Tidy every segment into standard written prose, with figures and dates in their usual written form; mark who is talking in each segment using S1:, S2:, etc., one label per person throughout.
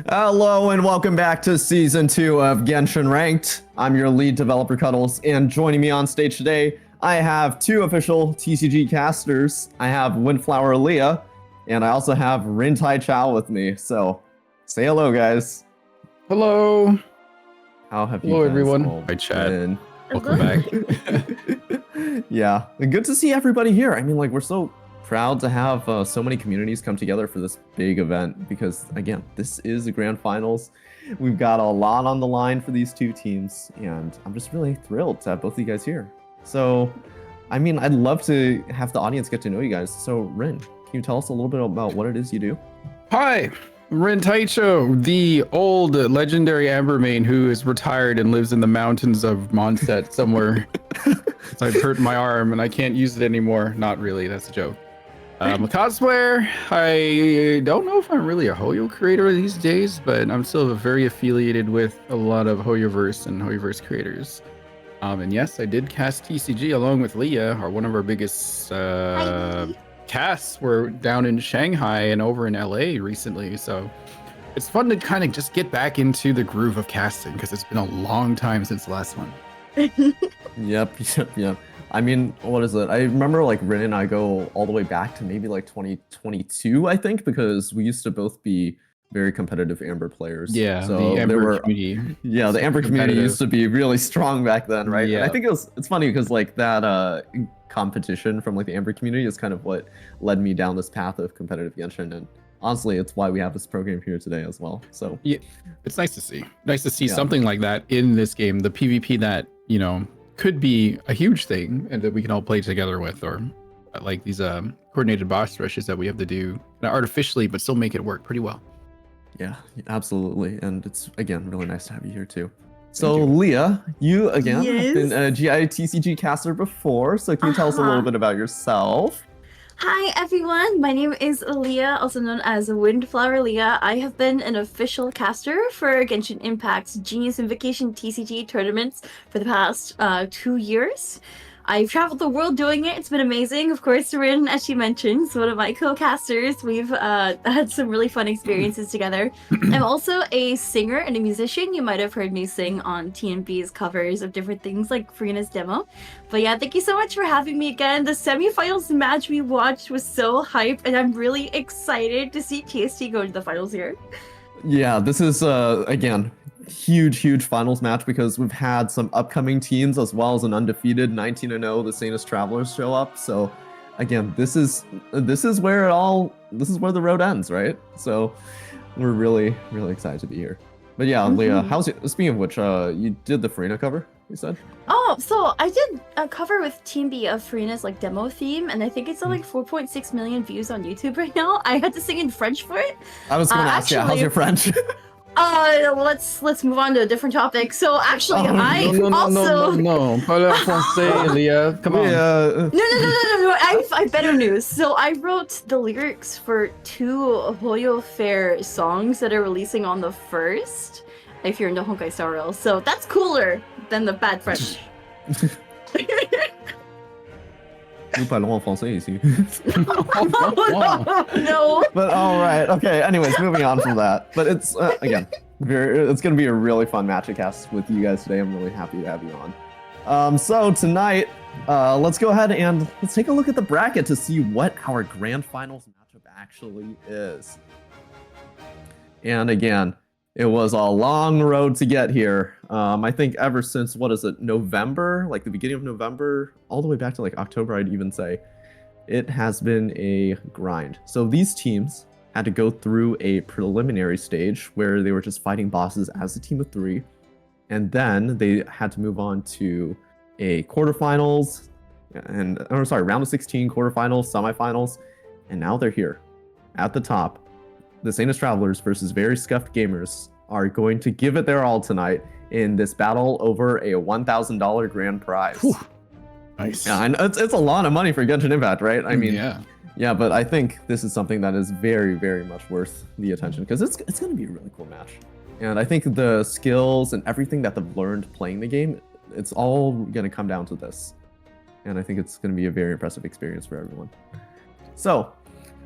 S1: Hello and welcome back to Season 2 of Genshin Ranked. I'm your lead developer, Cuddles, and joining me on stage today, I have two official TCG casters. I have Windflower Leah, and I also have Rintai Chow with me. So, say hello, guys.
S2: Hello.
S1: How have
S2: Hello,
S1: you guys
S2: everyone.
S1: all
S2: Hi, chat.
S1: been?
S2: Welcome back.
S1: Yeah, and good to see everybody here. I mean, like, we're so proud to have so many communities come together for this big event because, again, this is the grand finals. We've got a lot on the line for these two teams, and I'm just really thrilled to have both of you guys here. So, I mean, I'd love to have the audience get to know you guys. So, Rin, can you tell us a little bit about what it is you do?
S2: Hi, Rin Taicho, the old legendary Ambermane who is retired and lives in the mountains of Mondstadt somewhere. I've hurt my arm and I can't use it anymore. Not really, that's a joke. I'm a cosplayer. I don't know if I'm really a Hoyo creator these days, but I'm still very affiliated with a lot of Hoyoverse and Hoyoverse creators. And yes, I did cast TCG along with Leah, one of our biggest casts. Were down in Shanghai and over in LA recently, so it's fun to kind of just get back into the groove of casting because it's been a long time since the last one.
S1: Yep. I mean, what is it? I remember like Rin and I go all the way back to maybe like 2022, I think, because we used to both be very competitive Amber players.
S2: Yeah,
S1: so
S2: the Amber
S1: there were,
S2: community.
S1: yeah, the Amber community used to be really strong back then, right?
S2: Yeah.
S1: And I think it's funny because like that competition from like the Amber community is kind of what led me down this path of competitive Genshin, and honestly, it's why we have this program here today as well. So
S2: yeah, it's nice to see. Nice to see something like that in this game. The PvP that, you know, could be a huge thing and that we can all play together with, or like these coordinated boss rushes that we have to do artificially but still make it work pretty well.
S1: Yeah, absolutely. And it's, again, really nice to have you here too. So Leah, you again have been a GI TCG caster before, so can you tell us a little bit about yourself?
S3: Hi everyone, my name is Leah, also known as Windflower Leah. I have been an official caster for Genshin Impact's Genius Invocation TCG tournaments for the past 2 years. I've traveled the world doing it. It's been amazing. Of course, Rin, as she mentioned, is one of my co-casters. We've had some really fun experiences together. I'm also a singer and a musician. You might have heard me sing on TNB's covers of different things like Farina's demo. But yeah, thank you so much for having me again. The semifinals match we watched was so hype, and I'm really excited to see TST go to the finals here.
S1: Yeah, this is, again, huge finals match because we've had some upcoming teams as well as an undefeated 19-0 the Sanest Travelers show up. So again, this is where the road ends, right? So we're really excited to be here. But yeah, Leah, how's it? Speaking of which, you did the Farina cover, you said?
S3: Oh, so I did a cover with Team B of Farina's like demo theme, and I think it's at like 4.6 million views on YouTube right now. I had to sing in French for it.
S1: I was going to ask, how's your French?
S3: Let's move on to a different topic. So actually,
S2: No, pas le français, Leah. Come on.
S3: No. I have better news. So I wrote the lyrics for 2 Hoyo Fair songs that are releasing on the 1st. If you're into Honkai Star Rail, so that's cooler than the bad French.
S1: Nous parlons en français ici.
S3: No.
S1: But all right, okay. Anyways, moving on from that. But it's again, it's going to be a really fun match to cast with you guys today. I'm really happy to have you on. So tonight, let's go ahead and let's take a look at the bracket to see what our grand finals matchup actually is. And again, it was a long road to get here. I think ever since, what is it, November? Like the beginning of November, all the way back to like October, I'd even say. It has been a grind. So these teams had to go through a preliminary stage where they were just fighting bosses as a team of 3. And then they had to move on to a quarterfinals, round of 16, quarterfinals, semifinals. And now they're here at the top. The Sanest Travelers versus Very Scuffed Gamers are going to give it their all tonight in this battle over a $1,000 grand prize.
S2: Whew. Nice.
S1: Yeah, and it's a lot of money for Genshin Impact, right? I mean,
S2: yeah,
S1: but I think this is something that is very much worth the attention because it's going to be a really cool match. And I think the skills and everything that they've learned playing the game, it's all going to come down to this. And I think it's going to be a very impressive experience for everyone. So,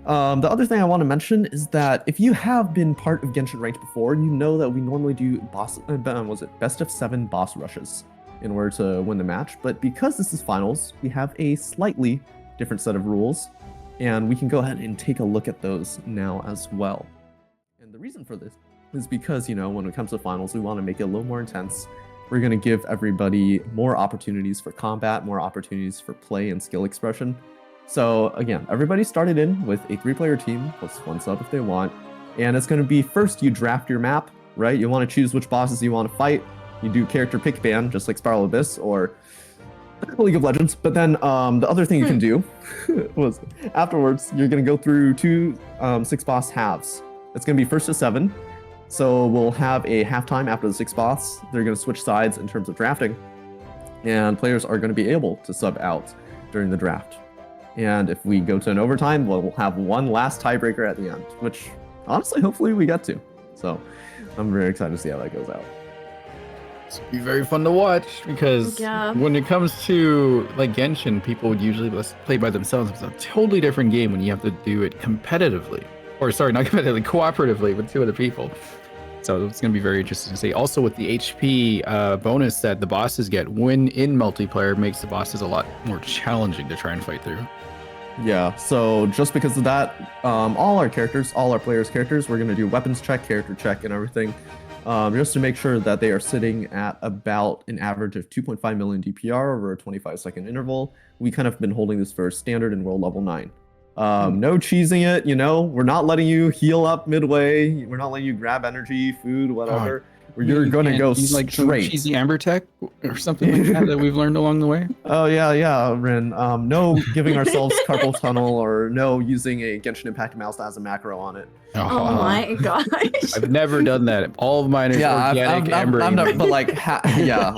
S1: The other thing I want to mention is that if you have been part of Genshin Ranked before, you know that we normally do best of 7 boss rushes in order to win the match. But because this is finals, we have a slightly different set of rules, and we can go ahead and take a look at those now as well. And the reason for this is because, you know, when it comes to finals, we want to make it a little more intense. We're going to give everybody more opportunities for combat, more opportunities for play and skill expression. So again, everybody started in with a 3-player team plus 1 sub if they want. And it's going to be first you draft your map, right? You want to choose which bosses you want to fight. You do character pick ban, just like Spiral Abyss or League of Legends. But then the other thing you can do was afterwards, you're going to go through 2 6 boss halves. It's going to be first to 7. So we'll have a halftime after the 6 boss. They're going to switch sides in terms of drafting. And players are going to be able to sub out during the draft. And if we go to an overtime, we'll have one last tiebreaker at the end, which honestly, hopefully we get to. So I'm very excited to see how that goes out.
S2: It's gonna be very fun to watch because when it comes to like Genshin, people would usually play by themselves. It's a totally different game when you have to do it competitively. Or sorry, not competitively, cooperatively with 2 other people. So it's going to be very interesting to see. Also with the HP bonus that the bosses get when in multiplayer makes the bosses a lot more challenging to try and fight through.
S1: Yeah, so just because of that, all our players' characters, we're going to do weapons check, character check, and everything, just to make sure that they are sitting at about an average of 2.5 million DPR over a 25-second interval. We kind of been holding this for standard in world level 9. No cheesing it, you know, we're not letting you heal up midway, we're not letting you grab energy, food, whatever. You're going to go
S2: like
S1: straight.
S2: Cheesy Amber Tech or something like that we've learned along the way.
S1: Oh yeah, Rin. No giving ourselves carpal tunnel or no using a Genshin Impact mouse that has a macro on it.
S3: Oh my gosh.
S2: I've never done that. All of mine is organic Amber.
S1: I'm not, but like,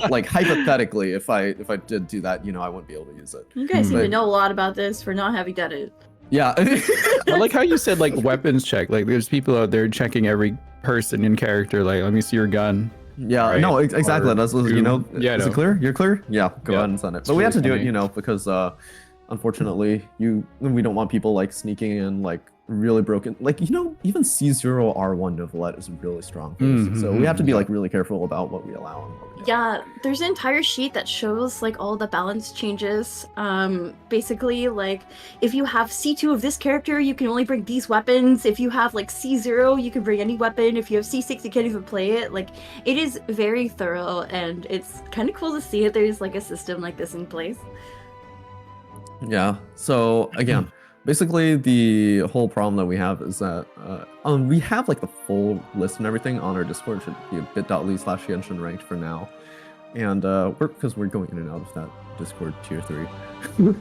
S1: like hypothetically, if I did do that, you know, I wouldn't be able to use it.
S3: You guys seem to know a lot about this for not having done it.
S1: Yeah.
S2: I like how you said like weapons check. Like there's people out there checking every person in character. Like, let me see your gun.
S1: Yeah, right? No, exactly.
S2: Or,
S1: that's, you know, is it clear? You're clear? Yeah, go ahead and send it. But we have to do it, you know, because unfortunately, we don't want people like sneaking in like really broken. Like, you know, even C0 R1 Novelette is really strong. So we have to be like really careful about what we allow and what we don't.
S3: Yeah, there's an entire sheet that shows like all the balance changes. Basically, like if you have C2 of this character, you can only bring these weapons. If you have like C0, you can bring any weapon. If you have C6, you can't even play it. Like, it is very thorough, and it's kind of cool to see it. There's like a system like this in place.
S1: Yeah. So again, basically the whole problem that we have is that we have like the full list and everything on our Discord. It should be bit.ly/Genshin ranked for now. And because we're going in and out of that Discord tier 3.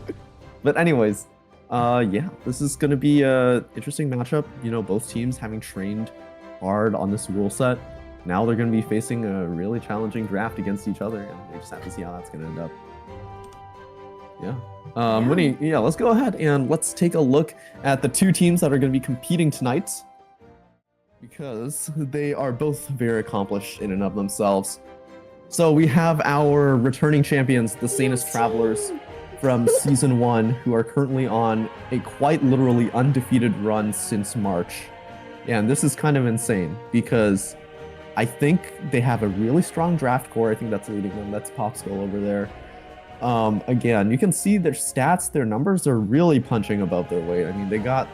S1: But anyways, yeah, this is going to be a interesting matchup. You know, both teams having trained hard on this rule set. Now they're going to be facing a really challenging draft against each other, and we just have to see how that's going to end up. Yeah. Winnie, yeah, let's go ahead and let's take a look at the 2 teams that are going to be competing tonight, because they are both very accomplished in and of themselves. So we have our returning champions, the Sanest Travelers from Season 1, who are currently on a quite literally undefeated run since March. And this is kind of insane, because I think they have a really strong draft core. I think that's leading them. That's Popsicle over there. Again, you can see their stats, their numbers are really punching above their weight. I mean, they got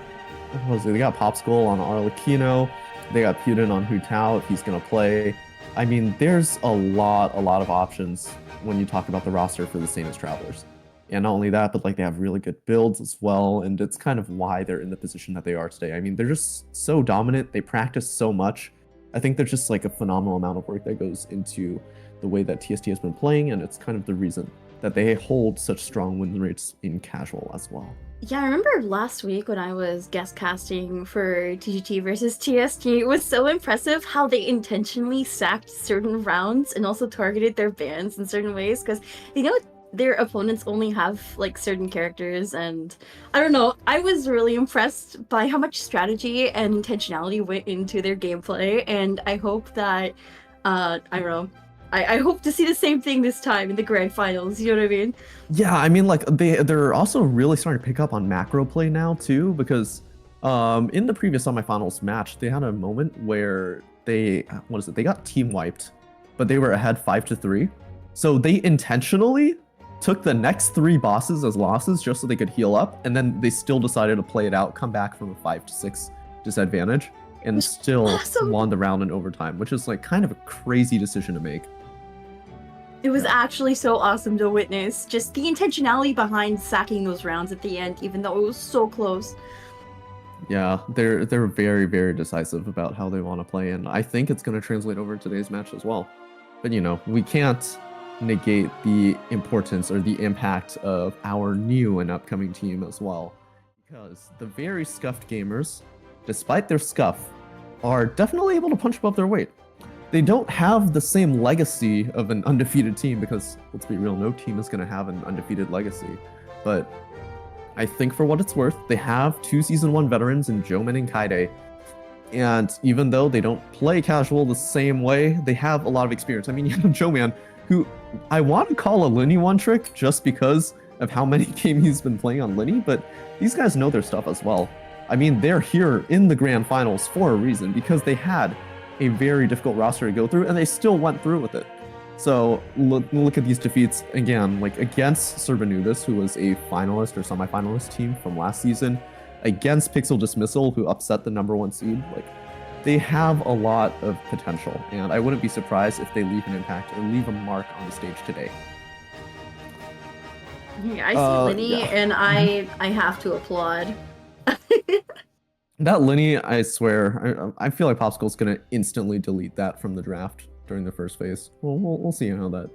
S1: Popsicle on Arlecchino, they got Putin on Hu Tao if he's gonna play. I mean, there's a lot of options when you talk about the roster for the Sanest Travelers. And not only that, but like they have really good builds as well, and it's kind of why they're in the position that they are today. I mean, they're just so dominant, they practice so much. I think there's just like a phenomenal amount of work that goes into the way that TST has been playing, and it's kind of the reason that they hold such strong win rates in casual as well.
S3: Yeah, I remember last week when I was guest casting for TGT versus TST, it was so impressive how they intentionally stacked certain rounds and also targeted their bans in certain ways, because you know their opponents only have like certain characters, and I don't know, I was really impressed by how much strategy and intentionality went into their gameplay, and I hope that I don't know, I hope to see the same thing this time in the grand finals, you know what I mean?
S1: Yeah, I mean, like they're also really starting to pick up on macro play now too, because In the previous semifinals match, they had a moment where they got team wiped, but they were ahead 5-3. So they intentionally took the next 3 bosses as losses just so they could heal up, and then they still decided to play it out, come back from a 5-6 disadvantage, and still
S3: awesome.
S1: won the round in overtime, which is like kind of a crazy decision to make.
S3: It was actually so awesome to witness. Just the intentionality behind sacking those rounds at the end, even though it was so close.
S1: Yeah, they're very, very decisive about how they want to play, and I think it's going to translate over in today's match as well. But you know, we can't negate the importance or the impact of our new and upcoming team as well, because the Very Scuffed Gamers, despite their scuff, are definitely able to punch above their weight. They don't have the same legacy of an undefeated team, because let's be real, no team is going to have an undefeated legacy, but I think for what it's worth, they have 2 Season 1 veterans in Joman and Kaide, and even though they don't play casual the same way, they have a lot of experience. I mean, you have Joman, who I want to call a Linny one-trick just because of how many games he's been playing on Linny, but these guys know their stuff as well. I mean, they're here in the Grand Finals for a reason, because they had a very difficult roster to go through, and they still went through with it. So look at these defeats again, like against Serbanubis, who was a finalist or semi-finalist team from last season, against Pixel Dismissal, who upset the #1 seed. Like, they have a lot of potential, and I wouldn't be surprised if they leave an impact or leave a mark on the stage today.
S3: Yeah, I see Linny,
S1: yeah.
S3: and I have to applaud.
S1: That Linny, I swear, I feel like Popsicle's gonna instantly delete that from the draft during the first phase. We'll see how that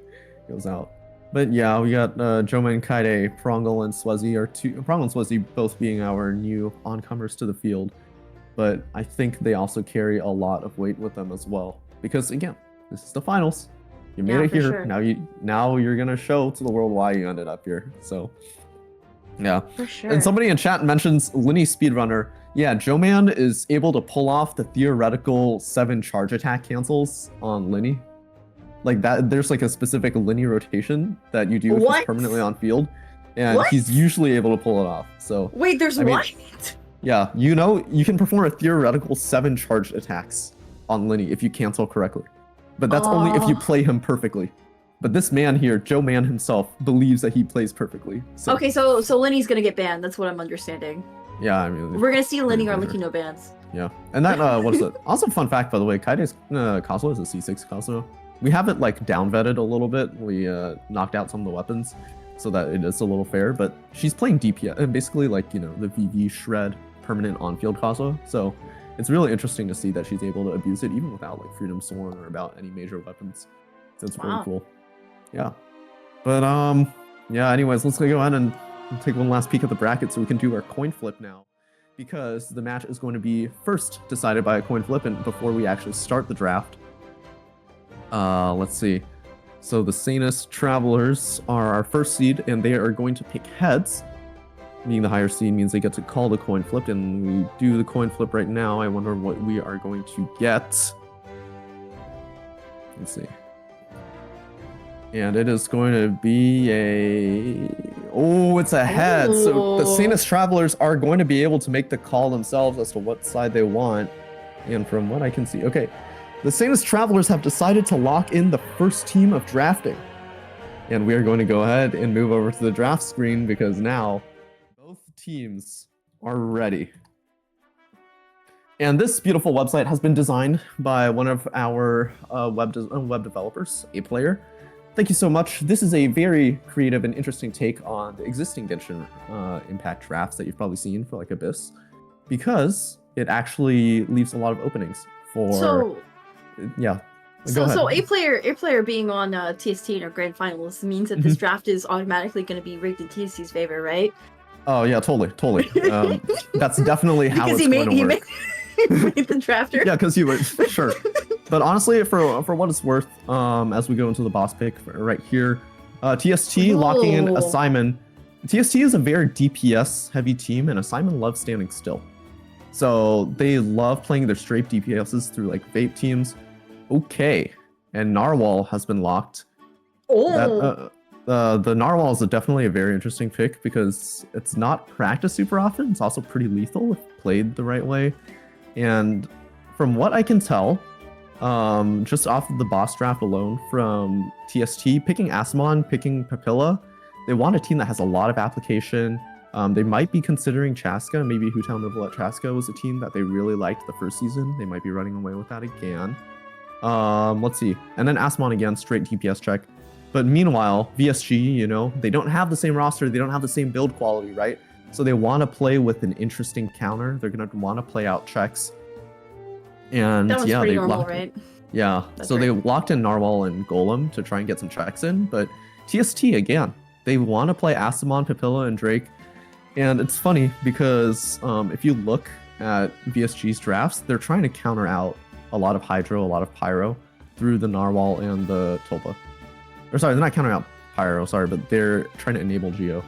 S1: goes out. But yeah, we got Joman, Kaide, Prongle, and Swezzy are Prongle and Swezzy both being our new oncomers to the field. But I think they also carry a lot of weight with them as well, because again, this is the finals. You made it here.
S3: Sure.
S1: Now you're gonna show to the world why you ended up here. So yeah.
S3: For sure.
S1: And somebody in chat mentions Linny Speedrunner. Yeah, Joman is able to pull off the theoretical 7 charge attack cancels on Linny. Like that, there's like a specific Linny rotation that you do if he's permanently on field, and he's usually able to pull it off. So
S3: wait, there's what?
S1: Yeah, you know, you can perform a theoretical 7 charge attacks on Linny if you cancel correctly, but that's only if you play him perfectly. But this man here, Joman himself, believes that he plays perfectly. So.
S3: Okay, so Linny's gonna get banned. That's what I'm understanding.
S1: Yeah, I mean,
S3: we're gonna see Linny or Linky no bans.
S1: Yeah, and that what is it? Also, fun fact by the way, Kaide's Kazuo is a C6 Kazuo. We have it like down vetted a little bit. We knocked out some of the weapons so that it is a little fair. But she's playing DPS and basically like, you know, the VV shred permanent on-field Kazuo. So it's really interesting to see that she's able to abuse it even without like Freedom Sworn or about any major weapons. So it's really cool. Yeah, but yeah. Anyways, let's go ahead and take one last peek at the bracket so we can do our coin flip now, because the match is going to be first decided by a coin flip, and before we actually start the draft. Let's see. So the Sanest Travelers are our first seed, and they are going to pick heads. Being the higher seed means they get to call the coin flip, and we do the coin flip right now. I wonder what we are going to get. Let's see. And it is going to be it's a head.
S3: Ooh.
S1: So the Sanest Travelers are going to be able to make the call themselves as to what side they want. And from what I can see, okay, the Sanest Travelers have decided to lock in the first team of drafting. And we are going to go ahead and move over to the draft screen, because now both teams are ready. And this beautiful website has been designed by one of our web developers, A Player. Thank you so much. This is a very creative and interesting take on the existing Genshin Impact drafts that you've probably seen for like Abyss, because it actually leaves a lot of openings for. Yeah. Go ahead.
S3: So A player being on TST in our grand finals means that this draft is automatically going to be rigged in TST's favor, right?
S1: Oh yeah, totally. That's definitely how it's going to work.
S3: He made the drafter.
S1: Yeah, because he would, sure. But honestly, for what it's worth, as we go into the boss pick right here, TST locking in Asimon. TST is a very DPS heavy team, and Asimon loves standing still. So they love playing their straight DPSs through like vape teams. Okay, and Narwhal has been locked.
S3: Oh.
S1: The Narwhal is definitely a very interesting pick, because it's not practiced super often. It's also pretty lethal if played the right way. And from what I can tell, just off of the boss draft alone from TST, picking Asimon, picking Papilla, they want a team that has a lot of application. They might be considering Chaska. Maybe Hutown Novelet Chaska was a team that they really liked the first season. They might be running away with that again. Let's see. And then Asimon again, straight DPS check. But meanwhile, VSG, you know, they don't have the same roster. They don't have the same build quality, right? So they want to play with an interesting counter. They're going to want to play out checks. And
S3: That was
S1: yeah,
S3: pretty
S1: they
S3: normal,
S1: locked,
S3: right?
S1: yeah.
S3: That's
S1: So
S3: right.
S1: they locked in Narwhal and Golem to try and get some checks in. But TST, again, they want to play Asimon, Papilla, and Drake. And it's funny because if you look at VSG's drafts, they're trying to counter out a lot of Hydro, a lot of Pyro through the Narwhal and the Tulpa. Or sorry, they're not countering out Pyro, sorry, but they're trying to enable Geo.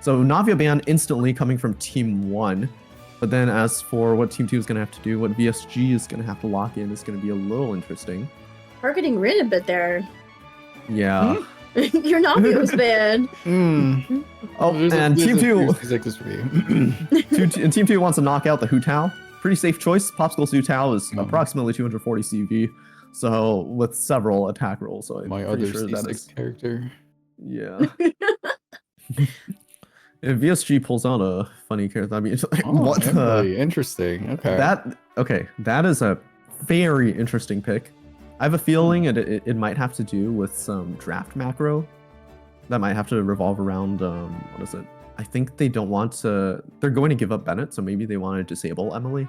S1: So Navia ban instantly coming from Team 1. But then as for what Team 2 is going to have to do, what VSG is going to have to lock in is going to be a little interesting.
S3: Targeting Rin a bit there.
S1: Yeah.
S3: Your Navi was banned.
S1: Oh, and Team 2...
S2: Two.
S1: And Team 2 wants to knock out the Hu Tao. Pretty safe choice. Popsicle Hu Tao is
S2: Oh.
S1: approximately 240 CV. So with several attack rolls. So I'm
S2: My
S1: pretty
S2: other
S1: sure that
S2: C6
S1: is...
S2: character.
S1: Yeah. If VSG pulls out a funny character, I mean,
S2: Oh,
S1: what the...
S2: Emily, interesting. Okay.
S1: That is a very interesting pick. I have a feeling it might have to do with some draft macro that might have to revolve around what is it? I think they don't want to. They're going to give up Bennett, so maybe they want to disable Emily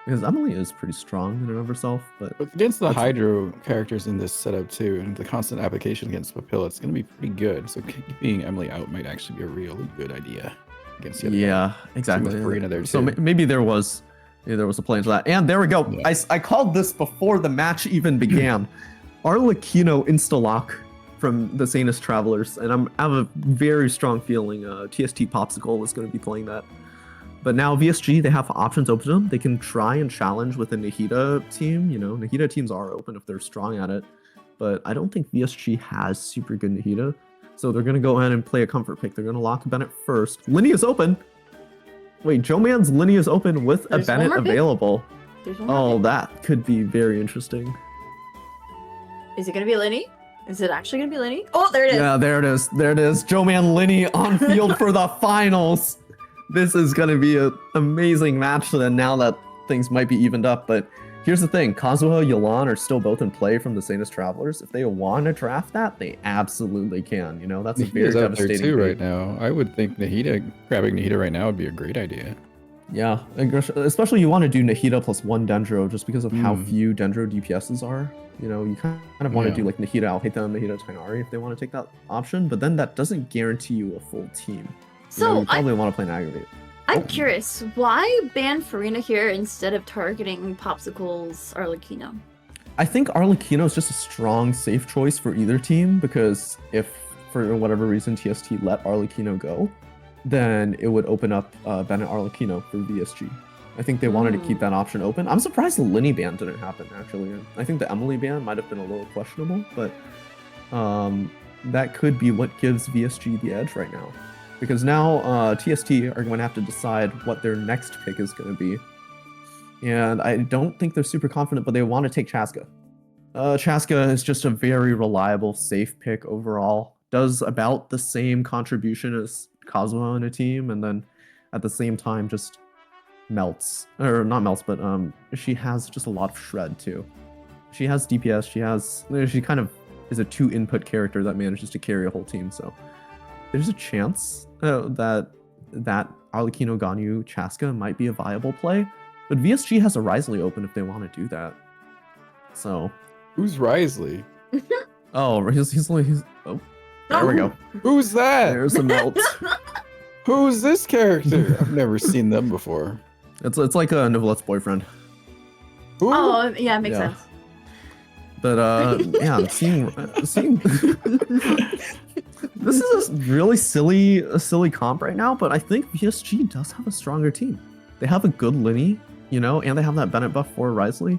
S1: because Emily is pretty strong in and of herself. But
S2: Against the
S1: that's-
S2: Hydro characters in this setup too, and the constant application against Papilla, it's going to be pretty good. So keeping Emily out might actually be a really good idea against the other guy.
S1: yeah, exactly.
S2: Same with Farina there,
S1: So
S2: too.
S1: maybe there was a plan to that. And there we go.
S2: Yeah.
S1: I called this before the match even began. Arlecchino insta-lock from the Sanest Travelers, and I have a very strong feeling TST Popsicle is going to be playing that. But now VSG, they have options open to them. They can try and challenge with a Nahida team. You know, Nahida teams are open if they're strong at it. But I don't think VSG has super good Nahida. So they're going to go ahead and play a comfort pick. They're going to lock Bennett first. Linny is open. Wait, Joe Man's Linny is open with
S3: There's
S1: a
S3: one
S1: Bennett
S3: more pick?
S1: available.
S3: There's one more
S1: Oh,
S3: pick.
S1: that could be very interesting.
S3: Is it gonna be Lenny? Is it actually gonna be Lenny? Oh, there it is.
S1: Yeah, there it is. There it is. Joe Man Linny on field for the finals. This is going to be an amazing match then now that things might be evened up. But here's the thing. Kazuha, Yolan are still both in play from the Sanest Travelers. If they want to draft that, they absolutely can. You know, that's a very
S2: Nahida's out there
S1: devastating
S2: too
S1: pick.
S2: right now. I would think grabbing Nahida right now would be a great idea.
S1: Yeah, especially you want to do Nahida plus one Dendro just because of how
S2: Mm.
S1: few Dendro DPSs are. You know, you kind of want
S2: Yeah.
S1: to do like Nahida Alhaitham, Nahida Tainari if they want to take that option, but then that doesn't guarantee you a full team. You know,
S3: So
S1: you probably want to play an aggregate.
S3: I'm curious, why ban Farina here instead of targeting Popsicle's Arlecchino?
S1: I think Arlecchino is just a strong, safe choice for either team because if, for whatever reason, TST let Arlecchino go, then it would open up Bennett Arlecchino for VSG. I think they wanted to keep that option open. I'm surprised the Linny ban didn't happen, actually. I think the Emily ban might have been a little questionable, but that could be what gives VSG the edge right now. Because now TST are going to have to decide what their next pick is going to be. And I don't think they're super confident, but they want to take Chaska. Chaska is just a very reliable, safe pick overall. Does about the same contribution as Kazuha in a team, and then at the same time just melts. Or not melts, but she has just a lot of shred too. She has DPS, she kind of is a 2-input character that manages to carry a whole team, so there's a chance that Arlecchino Ganyu Chaska might be a viable play, but VSG has a Risley open if they want to do that. So,
S2: Who's Risley?
S1: oh, he's there we go.
S2: Who's that?
S1: There's a melt.
S2: Who's this character? I've never seen them before.
S1: It's like a Novelette's boyfriend.
S2: Who?
S3: Oh, yeah, makes
S1: Yeah.
S3: sense.
S1: But yeah, seeing this is a really silly comp right now, but I think VSG does have a stronger team. They have a good Linny, you know, and they have that Bennett buff for Risley.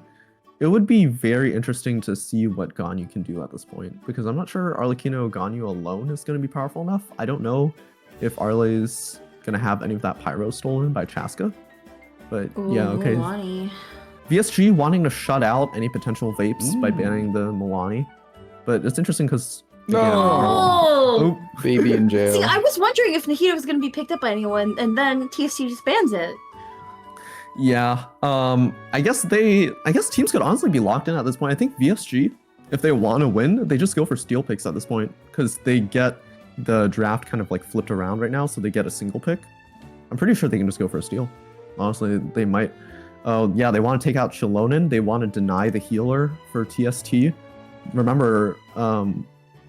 S1: It would be very interesting to see what Ganyu can do at this point, because I'm not sure Arlecchino Ganyu alone is going to be powerful enough. I don't know if Arle's going to have any of that Pyro stolen by Chaska. But
S3: Ooh,
S1: yeah, okay.
S3: Milani.
S1: VSG wanting to shut out any potential vapes by banning the Milani. But it's interesting because
S2: No.
S3: Oh!
S2: Baby in jail.
S3: See, I was wondering if Nahida was going to be picked up by anyone, and then TST just bans it.
S1: Yeah. I guess teams could honestly be locked in at this point. I think VSG, if they want to win, they just go for steal picks at this point because they get the draft kind of like flipped around right now, so they get a single pick. I'm pretty sure they can just go for a steal. Honestly, they might. Yeah, they want to take out Shilonen. They want to deny the healer for TST. Remember,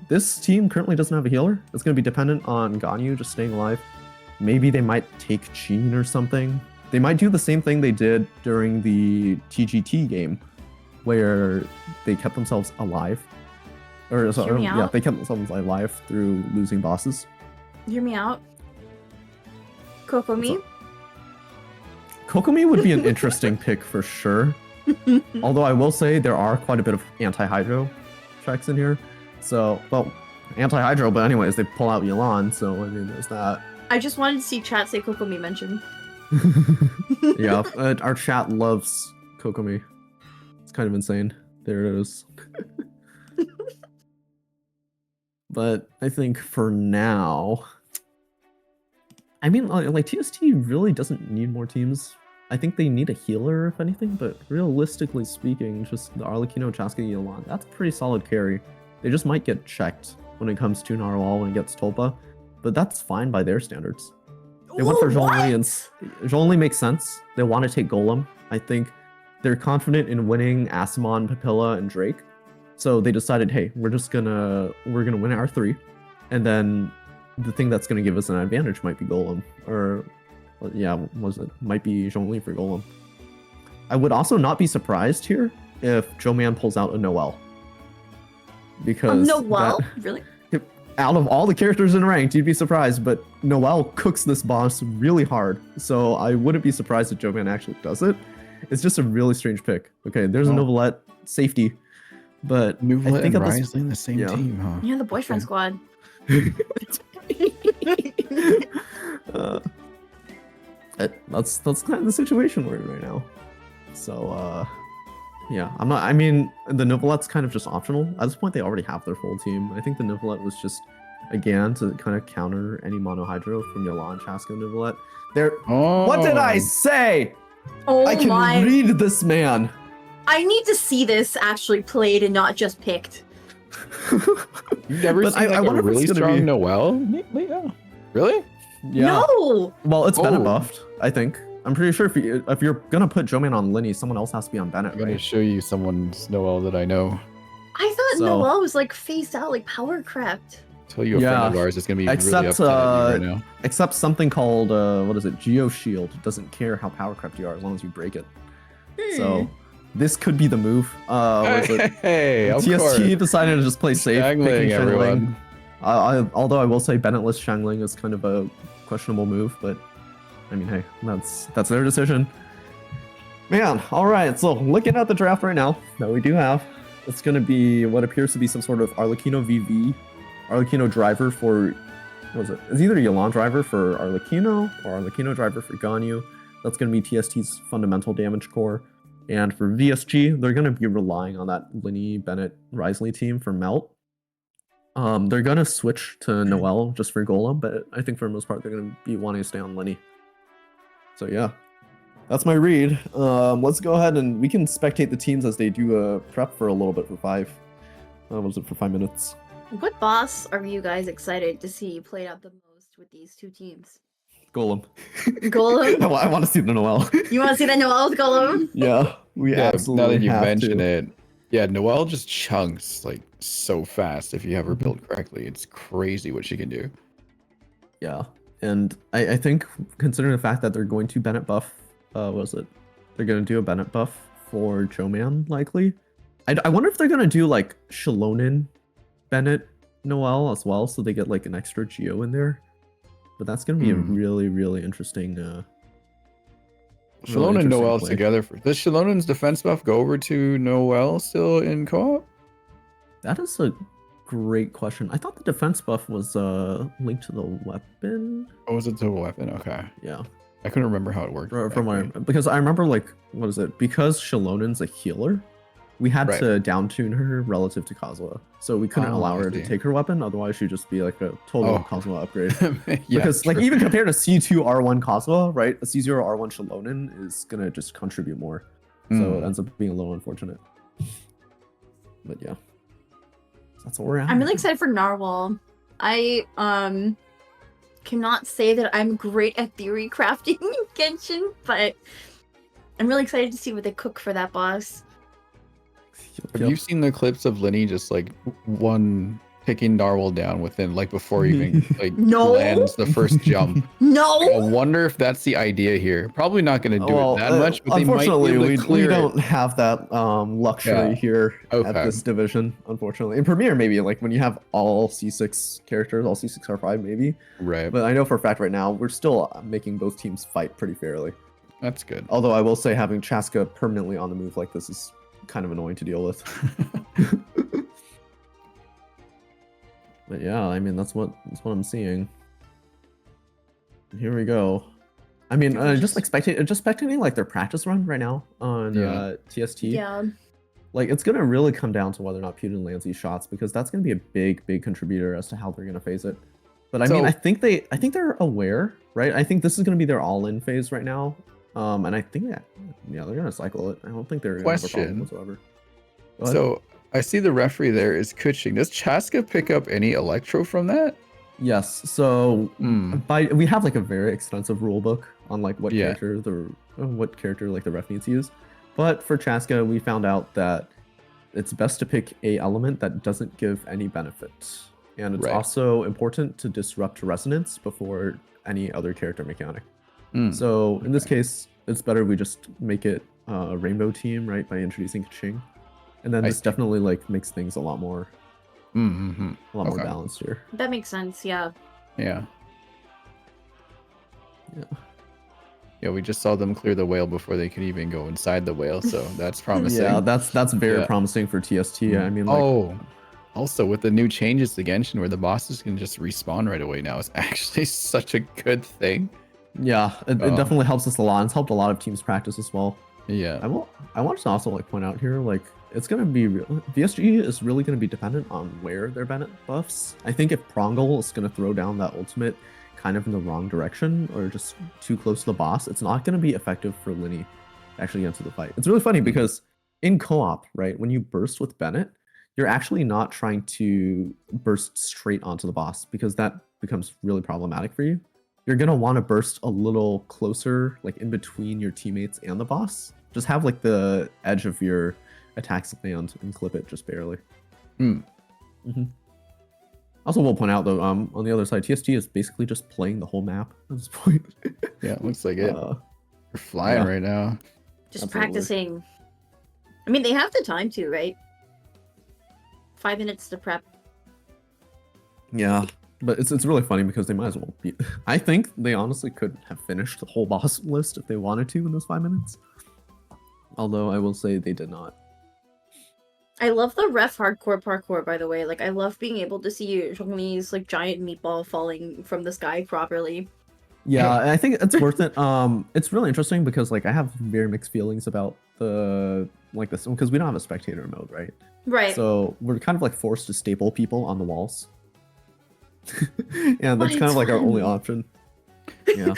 S1: this team currently doesn't have a healer. It's going to be dependent on Ganyu just staying alive. Maybe they might take Sheen or something. They might do the same thing they did during the TGT game, where they kept themselves alive. Or yeah, they kept themselves alive through losing bosses.
S3: Hear me out. Kokomi.
S1: Kokomi would be an interesting pick for sure. Although I will say there are quite a bit of anti-hydro tracks in here. So, well, anti-hydro, but anyways, they pull out Yelan, so I mean, there's that.
S3: I just wanted to see chat say Kokomi mentioned.
S1: Yeah, our chat loves Kokomi. It's kind of insane. There it is. But I think for now, I mean, like TST really doesn't need more teams. I think they need a healer, if anything, but realistically speaking, just the Arlecchino, Chaska, Yelan, that's a pretty solid carry. They just might get checked when it comes to Narwhal when it gets Tulpa, but that's fine by their standards. They went for Zhongli, and Zhongli makes sense. They want to take Golem. I think they're confident in winning Asimon, Papilla, and Drake. So they decided, hey, we're gonna win our 3, and then the thing that's gonna give us an advantage might be Golem, or yeah, might be Zhongli for Golem. I would also not be surprised here if Joe-Man pulls out a Noelle. Because
S3: Noelle? Really?
S1: Out of all the characters in ranked, you'd be surprised, but Noelle cooks this boss really hard. So I wouldn't be surprised if Joe-Man actually does it. It's just a really strange pick. Okay, there's a Novelette safety, but
S2: Novelette
S1: I think
S2: and Risley in the same team, huh?
S3: Yeah, the boyfriend squad.
S1: That's kind of the situation we're in right now. So yeah, I mean, the Novelette's kind of just optional. At this point, they already have their full team. I think the Novelette was just, again, to kind of counter any mono hydro from Yelan, Chaska, Novelette. What did I say?
S3: Oh
S1: I can read this man.
S3: I need to see this actually played and not just picked.
S2: You've never seen like a really strong Noelle? Yeah. Really?
S1: Yeah.
S3: No!
S1: Well, it's Bennett buffed, I think. I'm pretty sure if you're gonna put Joe-Man on Linny, someone else has to be on Bennett,
S2: I'm gonna show you someone's Noelle that I know.
S3: I thought Noelle was like phased out, like power crept.
S2: Tell you a friend of ours is gonna be really upset at you right now.
S1: Except something called what is it? Geo Shield. It doesn't care how power crept you are as long as you break it. So this could be the move.
S2: Hey, of
S1: TST
S2: course.
S1: decided to just play safe, picking
S2: everyone.
S1: Although I will say Bennettless Shangling is kind of a questionable move, but I mean, hey, that's their decision. Man, all right. So looking at the draft right now that we do have, it's going to be what appears to be some sort of Arlecchino VV, Arlecchino driver for, what was it? It's either Yelan driver for Arlecchino or Arlecchino driver for Ganyu. That's going to be TST's fundamental damage core. And for VSG, they're going to be relying on that Linny, Bennett, Risley team for Melt. They're going to switch to Noelle just for Golem, but I think for the most part, they're going to be wanting to stay on Linny. So yeah, that's my read. Let's go ahead and we can spectate the teams as they do a prep for a little bit for 5 minutes.
S3: What boss are you guys excited to see played out the most with these two teams?
S1: Golem.
S3: Golem?
S1: I want to see the Noelle.
S3: You want to see the Noelle with Golem?
S1: Yeah, we absolutely
S2: now that you
S1: have
S2: mention
S1: to.
S2: it, yeah, Noelle just chunks like so fast if you have her built correctly. It's crazy what she can do.
S1: Yeah. And I think, considering the fact that they're going to Bennett buff, They're going to do a Bennett buff for Joe-Man, likely. I wonder if they're going to do, like, Shilonen, Bennett, Noelle as well, so they get, like, an extra Geo in there. But that's going to be a really, really interesting...
S2: Shilonen and Noelle together. Does Shilonen's defense buff go over to Noelle still in co-op?
S1: That is a great question. I thought the defense buff was linked to the weapon.
S2: Oh, was it to the weapon? Okay.
S1: Yeah.
S2: I couldn't remember how it worked.
S1: From what because I remember like what is it? Because Shalonen's a healer, we had
S2: Right.
S1: to down tune her relative to Kazuha, so we couldn't
S2: Oh,
S1: allow
S2: I
S1: her to
S2: see.
S1: take her weapon. Otherwise, she'd just be like a total
S2: Oh.
S1: Kazuha upgrade.
S2: Yeah,
S1: Because like
S2: true.
S1: even compared to C2 R1 Kazuha, right? A C0 R1 Shalonen is gonna just contribute more, so it ends up being a little unfortunate. But yeah, that's what we're at.
S3: I'm really excited for Narwhal. I cannot say that I'm great at theory crafting in Genshin, but I'm really excited to see what they cook for that boss.
S2: Have you seen the clips of Linny just like picking Narwhal down within like before he even like
S3: No.
S2: lands the first jump?
S3: No!
S2: I wonder if that's the idea here. Probably not going to do it that much, but they might be
S1: unfortunately,
S2: able to
S1: we
S2: clear
S1: don't
S2: it.
S1: have that luxury
S2: Yeah.
S1: here at
S2: Okay.
S1: this division, unfortunately. In Premier, maybe like when you have all C6 characters, all C6 R5, maybe.
S2: Right.
S1: But I know for a fact right now we're still making both teams fight pretty fairly.
S2: That's good.
S1: Although I will say having Chaska permanently on the move like this is kind of annoying to deal with. But yeah, I mean that's what I'm seeing. Here we go. I mean, just spectating like their practice run right now on TST.
S3: Yeah.
S1: Like it's gonna really come down to whether or not Putin lands these shots because that's gonna be a big contributor as to how they're gonna phase it. But I mean, I think they're aware, right? I think this is gonna be their all-in phase right now. And I think that they're gonna cycle it. I don't think they're gonna have a problem whatsoever.
S2: So I see the referee there is Kuching. Does Chaska pick up any electro from that?
S1: Yes. So we have like a very extensive rule book on like what character like the ref needs to use. But for Chaska, we found out that it's best to pick a element that doesn't give any benefit. And it's also important to disrupt resonance before any other character mechanic. So in this case, it's better we just make it a rainbow team, right, by introducing Kuching. And then this definitely like makes things a lot more more balanced here.
S3: That makes sense, yeah.
S2: Yeah, we just saw them clear the whale before they could even go inside the whale, so that's promising.
S1: Yeah, that's very promising for TST. I mean, like,
S2: also with the new changes to Genshin where the bosses can just respawn right away now is actually such a good thing.
S1: Yeah, it definitely helps us a lot. It's helped a lot of teams practice as well.
S2: Yeah.
S1: I want to also like point out here, like it's gonna be VSG is really gonna be dependent on where their Bennett buffs. I think if Prongle is gonna throw down that ultimate kind of in the wrong direction or just too close to the boss, it's not gonna be effective for Linny to actually get into the fight. It's really funny because in co-op, right, when you burst with Bennett, you're actually not trying to burst straight onto the boss because that becomes really problematic for you. You're gonna want to burst a little closer, like in between your teammates and the boss. Just have like the edge of your attacks land and clip it just barely. Also, we'll point out though, on the other side, TST is basically just playing the whole map at this point.
S2: Yeah, it looks like it. We're flying right now.
S3: Just practicing. I mean, they have the time to, right? 5 minutes to prep.
S1: Yeah. But it's really funny because they might as well be. I think they honestly could have finished the whole boss list if they wanted to in those 5 minutes. Although I will say they did not.
S3: I love the ref hardcore parkour, by the way. Like, I love being able to see Zhongli's like giant meatball falling from the sky properly.
S1: Yeah, and I think it's worth it. It's really interesting because like I have very mixed feelings about the like this because we don't have a spectator mode, right?
S3: Right.
S1: So we're kind of like forced to staple people on the walls. And that's kind of like our only option. Yeah.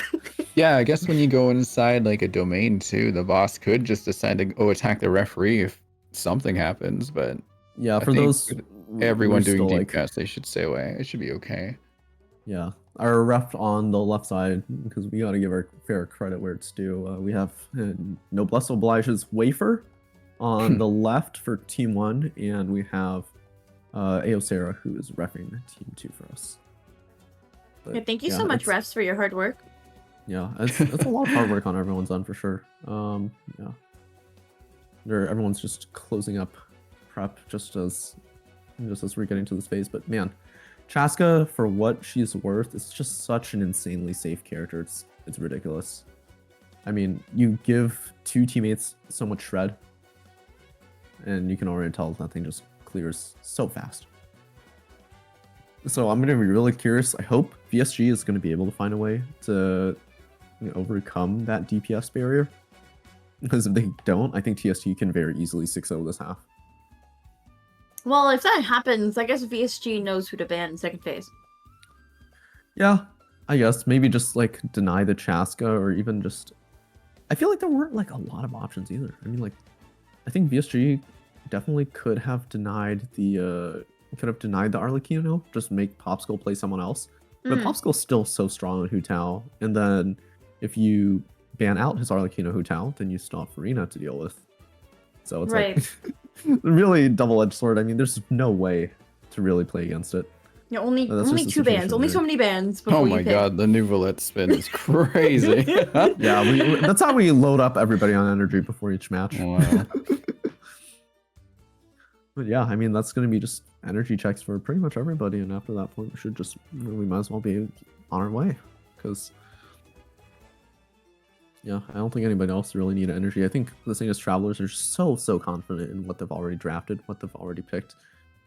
S2: Yeah, I guess when you go inside like a domain too, the boss could just decide to go attack the referee if something happens, but
S1: yeah, for those
S2: everyone doing deep cuts, they should stay away. It should be okay.
S1: Yeah. Our ref on the left side, because we got to give our fair credit where it's due. We have Noblesse Oblige's Wafer on the left for Team 1, and we have Aosera, who is reffing Team 2 for us. But,
S3: yeah, thank you so much, refs, for your hard work.
S1: Yeah, it's a lot of hard work on everyone's end for sure. Yeah, everyone's just closing up prep just as we're getting to this phase. But man, Chaska, for what she's worth, is just such an insanely safe character. It's ridiculous. I mean, you give 2 teammates so much shred, and you can already tell that thing just clears so fast. So I'm going to be really curious. I hope VSG is going to be able to find a way to overcome that DPS barrier. Because if they don't, I think TST can very easily 6-0 this half.
S3: Well, if that happens, I guess VSG knows who to ban in second phase.
S1: Yeah, I guess maybe just like deny the Chaska, or even just. I feel like there weren't like a lot of options either. I mean, like, I think VSG definitely could have denied the Arlecchino, just make Popsicle play someone else. But Popsicle's still so strong on Hu Tao, and then if you ban out his Arlecchino Hu Tao, then you still have Farina to deal with. So it's like really double-edged sword. I mean, there's no way to really play against it.
S3: Yeah, only two bans. Only so many bans.
S2: Oh my god, the new Roulette spin is crazy.
S1: Yeah, that's how we load up everybody on energy before each match.
S2: Wow.
S1: But yeah, I mean, that's going to be just energy checks for pretty much everybody. And after that point, we might as well be on our way. Because, yeah, I don't think anybody else really need energy. I think the Sanest Travelers are so confident in what they've already drafted, what they've already picked.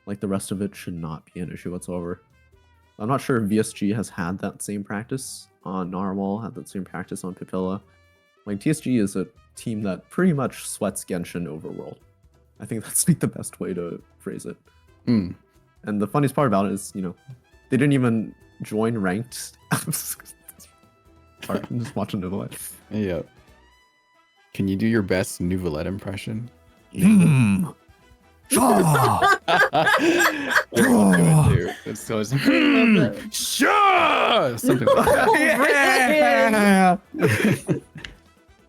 S1: Like, the rest of it should not be an issue whatsoever. I'm not sure if VSG has had that same practice on Narwhal, had that same practice on Pipilla. Like, TSG is a team that pretty much sweats Genshin overworld. I think that's like the best way to phrase it. And the funniest part about it is, they didn't even join ranked. Sorry, I'm just watching Nouvellette.
S2: Yeah. Can you do your best Nouvellette impression? It's so sure! Something like that.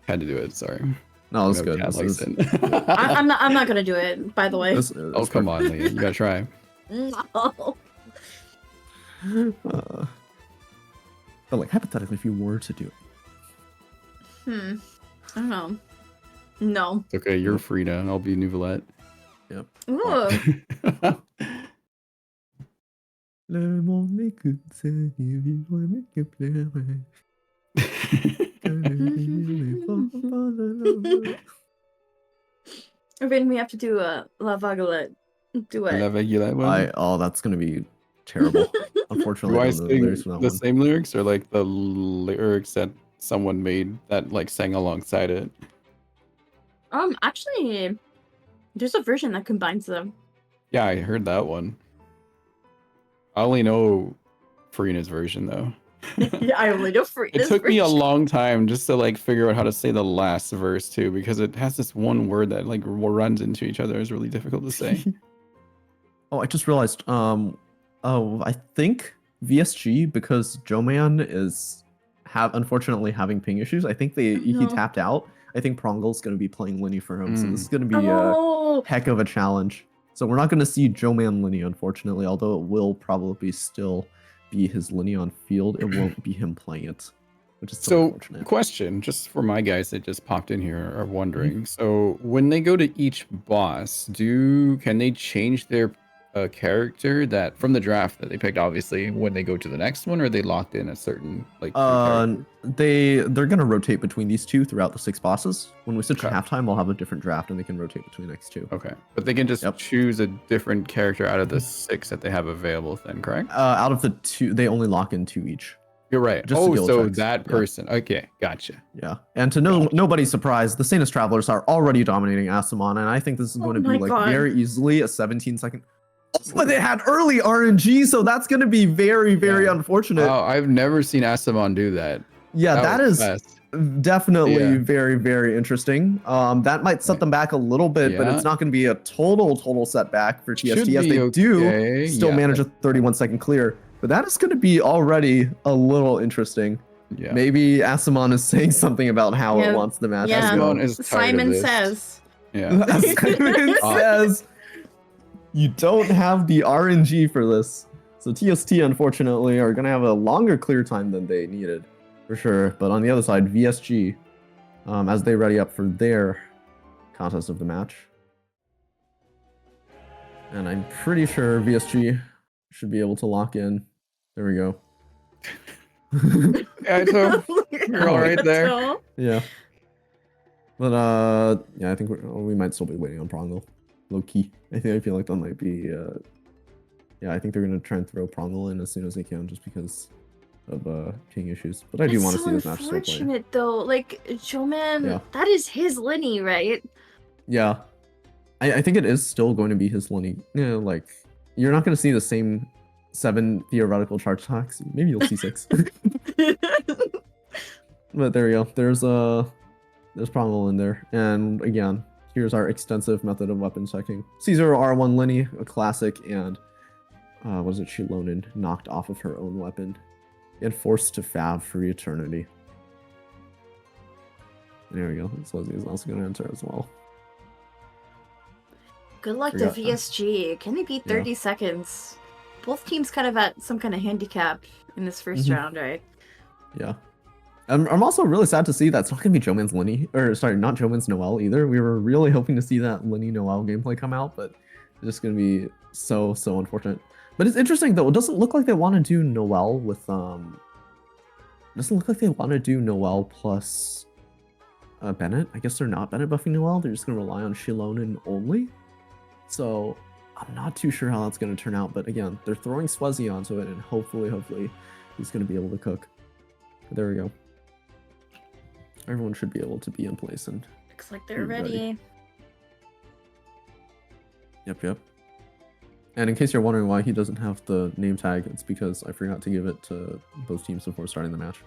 S2: Had to do it, sorry.
S1: No, that's good.
S3: I'm not gonna do it, by the way.
S2: Oh, come on, Leah. You gotta try.
S3: No.
S1: But like, hypothetically, if you were to do
S3: it. I don't know. No.
S2: It's okay, you're Frida, and I'll be Nouvellette.
S1: Yep.
S3: Ooh. Then we have to do a La Vagalette duet.
S2: La Vagalette one?
S1: Oh, that's gonna be terrible. Unfortunately,
S2: do I
S1: don't know the lyrics for that
S2: the
S1: one.
S2: same lyrics, or like the lyrics that someone made that like sang alongside it?
S3: Actually, there's a version that combines them.
S2: Yeah, I heard that one. I only know Farina's version though.
S3: Yeah, I only know Farina's
S2: It took
S3: version.
S2: me a long time just to like figure out how to say the last verse too, because it has this one word that like runs into each other. Is really difficult to say.
S1: Oh, I just realized. I think VSG, because Joman is unfortunately having ping issues. I think he tapped out. I think Prongle's going to be playing Linny for him, so this is going to be a heck of a challenge. So we're not going to see Joman Linny, unfortunately, although it will probably still be his Linny on field. It won't be him playing it, which is so unfortunate.
S2: Question, just for my guys that just popped in here are wondering. So when they go to each boss, can they change their character that from the draft that they picked, obviously, when they go to the next one, or are they locked in a certain like
S1: they're gonna rotate between these two throughout the 6 bosses. When we switch to halftime, we'll have a different draft and they can rotate between the next 2.
S2: Okay, but they can just choose a different character out of the 6 that they have available then, correct?
S1: Out of the 2, they only lock in 2 each.
S2: You're right. So that person. Okay, gotcha.
S1: Yeah, and to nobody's surprise, the Sanest Travelers are already dominating Asimon, and I think this is going to be like very easily a 17-second. But it had early RNG, so that's going to be very, very unfortunate.
S2: Wow, I've never seen Asimon do that.
S1: Yeah, that is definitely very, very interesting. That might set them back a little bit, but it's not going to be a total setback for TST, as they do still manage a 31-second clear. But that is going to be already a little interesting.
S2: Yeah.
S1: Maybe Asimon is saying something about how it wants the match.
S3: Yeah.
S2: Asimon is
S3: Simon says.
S2: Yeah.
S1: Simon says. You don't have the RNG for this. So TST, unfortunately, are going to have a longer clear time than they needed, for sure. But on the other side, VSG, as they ready up for their contest of the match. And I'm pretty sure VSG should be able to lock in. There we go.
S2: Yeah, so you're all right there.
S1: Yeah. But, yeah, I think we might still be waiting on Prongle. Low key. I feel like that might be yeah, I think they're gonna try and throw Prongle in as soon as they can, just because of king issues. But I do want to see this match still played.
S3: It's so unfortunate though. Like Joman,
S1: Yeah.
S3: that is his Linny, right?
S1: Yeah, I think it is still going to be his Lenny. Yeah, like you're not going to see the same 7 theoretical charge attacks. Maybe you'll see 6. But there we go. There's Prongle in there, and again, here's our extensive method of weapon checking. C0 R1 Lenny, a classic, and what is it? Shilonin knocked off of her own weapon and forced to fab for eternity. There we go. Swazzy is also going to enter as well.
S3: Good luck to VSG. Can they beat 30 seconds? Both teams kind of at some kind of handicap in this first round, right?
S1: Yeah. I'm also really sad to see that it's not going to be Joman's Lenny, or sorry, not Joman's Noelle either. We were really hoping to see that Lenny Noelle gameplay come out, but it's just going to be so unfortunate. But it's interesting though. It doesn't look like they want to do Noelle with It doesn't look like they want to do Noelle plus Bennett. I guess they're not Bennett buffing Noelle. They're just going to rely on Shilonin only. So I'm not too sure how that's going to turn out. But again, they're throwing Swazzy onto it, and hopefully he's going to be able to cook. But there we go. Everyone should be able to be in place and
S3: looks like they're ready.
S1: Yep. And in case you're wondering why he doesn't have the name tag, it's because I forgot to give it to both teams before starting the match.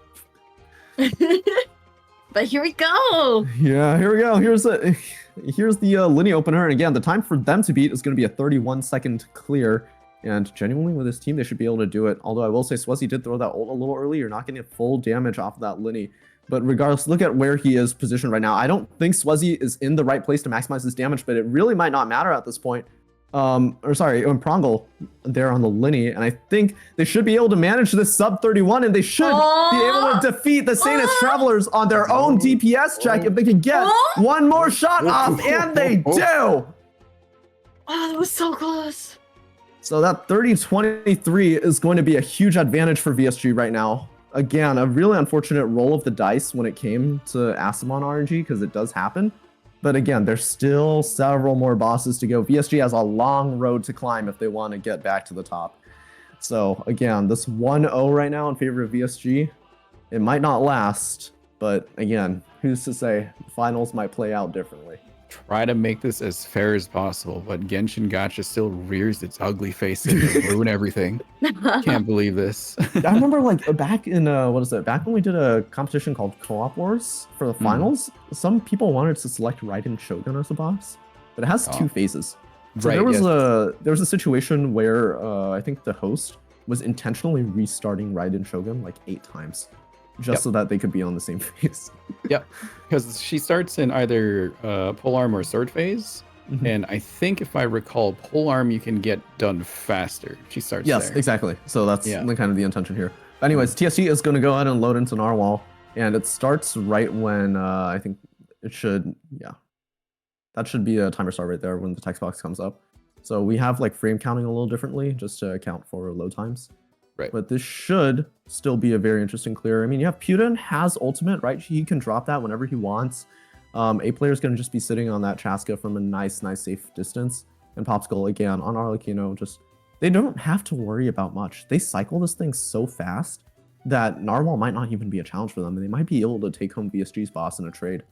S3: But here we go.
S1: Yeah, here we go. Here's the Lenny opener, and again, the time for them to beat is going to be a 31-second clear. And genuinely, with this team, they should be able to do it. Although I will say, Swazzy did throw that ult a little early. You're not getting full damage off of that Lenny. But regardless, look at where he is positioned right now. I don't think Swazzy is in the right place to maximize his damage, but it really might not matter at this point. Prongle there on the Lenny, and I think they should be able to manage this sub 31, and they should be able to defeat the Sanest Travelers on their own DPS check if they can get one more shot off, and they do!
S3: Oh, that was so close.
S1: So that 30-23 is going to be a huge advantage for VSG right now. Again, a really unfortunate roll of the dice when it came to Asimon RNG, because it does happen. But again, there's still several more bosses to go. VSG has a long road to climb if they want to get back to the top. So again, this 1-0 right now in favor of VSG, it might not last, but again, who's to say finals might play out differently.
S2: Try to make this as fair as possible, but Genshin Gacha still rears its ugly face and ruin everything. Can't believe this.
S1: I remember like back in back when we did a competition called Co-op Wars for the finals, some people wanted to select Raiden Shogun as a boss, but it has 2 phases. So there was a situation where I think the host was intentionally restarting Raiden Shogun like 8 times. Just so that they could be on the same phase.
S2: Yep, because she starts in either polearm or sword phase, and I think if I recall, polearm you can get done faster. She starts there.
S1: Exactly. So that's kind of the intention here. Anyways, TST is going to go ahead and load into Narwhal, and it starts right when I think it should, that should be a timer start right there when the text box comes up. So we have like frame counting a little differently just to account for load times.
S2: Right.
S1: But this should still be a very interesting clear. I mean, you have Putin has ultimate, right? He can drop that whenever he wants. A player is going to just be sitting on that Chaska from a nice safe distance. And Popsicle, again, on Arlecchino, just, they don't have to worry about much. They cycle this thing so fast that Narwhal might not even be a challenge for them. And they might be able to take home VSG's boss in a trade.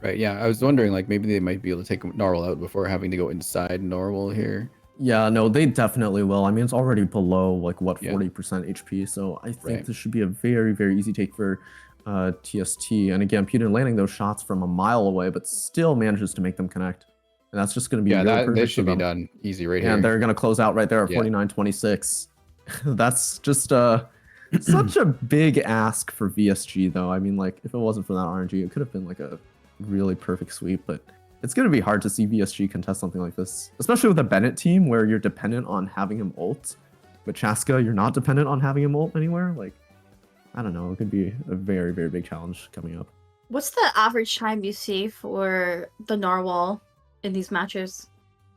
S2: Right, yeah. I was wondering, like, maybe they might be able to take Narwhal out before having to go inside Narwhal here. Yeah,
S1: no, they definitely will. I mean, it's already below, like, what, 40% HP, so I think this should be a very, very easy take for TST. And again, Putin landing those shots from a mile away, but still manages to make them connect. And that's just going to be
S2: that should be done easy right here.
S1: And they're going to close out right there at 49-26. That's just such a big ask for VSG, though. I mean, like, if it wasn't for that RNG, it could have been, like, a really perfect sweep, but it's going to be hard to see VSG contest something like this, especially with a Bennett team where you're dependent on having him ult. But Chaska, you're not dependent on having him ult anywhere. Like, I don't know. It could be a very, very big challenge coming up.
S3: What's the average time you see for the Narwhal in these matches?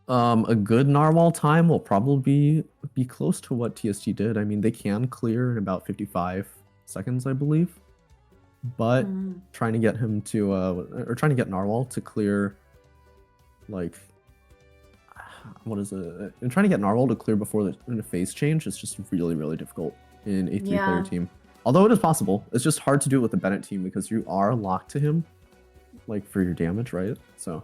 S1: A good Narwhal time will probably be close to what TST did. I mean, they can clear in about 55 seconds, I believe. But trying to get him to, or trying to get Narwhal to clear, like, what is it? And trying to get Narwhal to clear before the phase change is just really, really difficult. in a 3-player team. Although it is possible, it's just hard to do it with the Bennett team because you are locked to him, like for your damage, right? So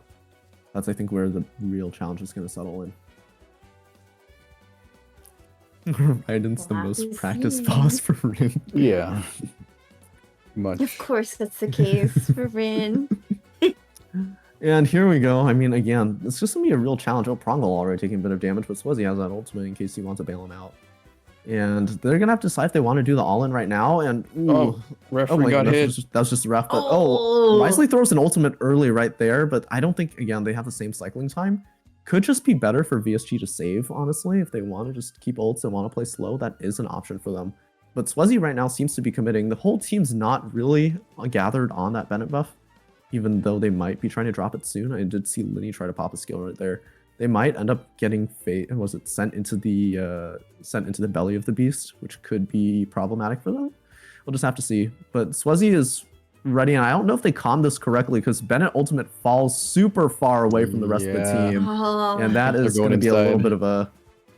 S1: that's I think where the real challenge is going to settle in. Raiden's the most practiced boss for Rin.
S2: Yeah. Much.
S3: Of course, that's the case for Rin.
S1: And here we go. I mean, again, it's just going to be a real challenge. Oh, Prongle already taking a bit of damage, but Swazi has that ultimate in case he wants to bail him out. And they're going to have to decide if they want to do the all-in right now. And
S2: referee got hit.
S1: That was just the ref. But Wisely throws an ultimate early right there, but I don't think, again, they have the same cycling time. Could just be better for VSG to save, honestly, if they want to just keep ults and want to play slow. That is an option for them. But Swazi right now seems to be committing. The whole team's not really gathered on that Bennett buff, even though they might be trying to drop it soon. I did see Linny try to pop a skill right there. They might end up getting sent into the belly of the beast, which could be problematic for them. We'll just have to see. But Swazi is ready, and I don't know if they conned this correctly because Bennett ultimate falls super far away from the rest of the team, and that is going to be a little bit of a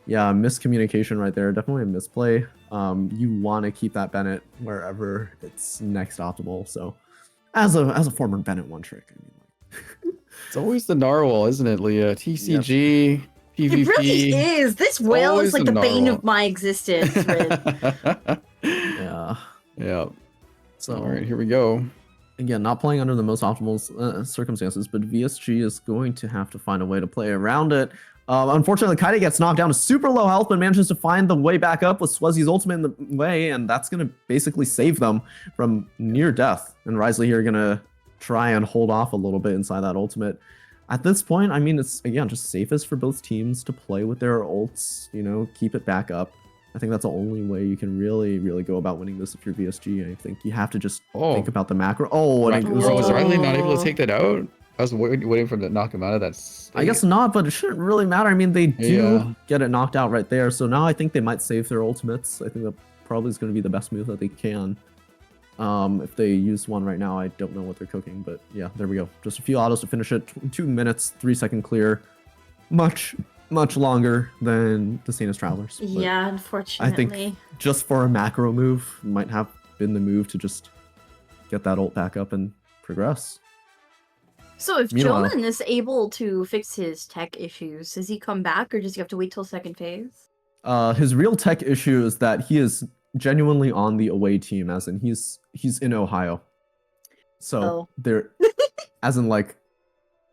S1: miscommunication right there. Definitely a misplay. You want to keep that Bennett wherever it's next optimal. So as a former Bennett one trick, I mean, like,
S2: it's always the narwhal, isn't it, Leah? TCG, PvP.
S3: It really is. This whale is like the bane of my existence.
S1: Yeah. So
S2: all right, here we go.
S1: Again, not playing under the most optimal circumstances, but VSG is going to have to find a way to play around it. Unfortunately, Kaide gets knocked down to super low health, but manages to find the way back up with Swazi's ultimate in the way, and that's going to basically save them from near death. And Risley here going to try and hold off a little bit inside that ultimate. At this point, I mean, it's, again, just safest for both teams to play with their ults, you know, keep it back up. I think that's the only way you can really, really go about winning this if you're VSG. I think you have to just think about the macro.
S2: Was Riley not able to take that out? I was waiting for him to knock him out of that state.
S1: I guess not, but it shouldn't really matter. I mean, they do get it knocked out right there. So now I think they might save their ultimates. I think that probably is going to be the best move that they can. If they use one right now, I don't know what they're cooking. But yeah, there we go. Just a few autos to finish it. 2 minutes, 3-second clear. Much longer than the Sanest Travelers.
S3: Yeah, unfortunately.
S1: I think just for a macro move, might have been the move to just get that ult back up and progress.
S3: So if Jolan is able to fix his tech issues, does he come back or does he have to wait till second phase?
S1: His real tech issue is that he is genuinely on the away team, as in he's in Ohio. So there, as in like,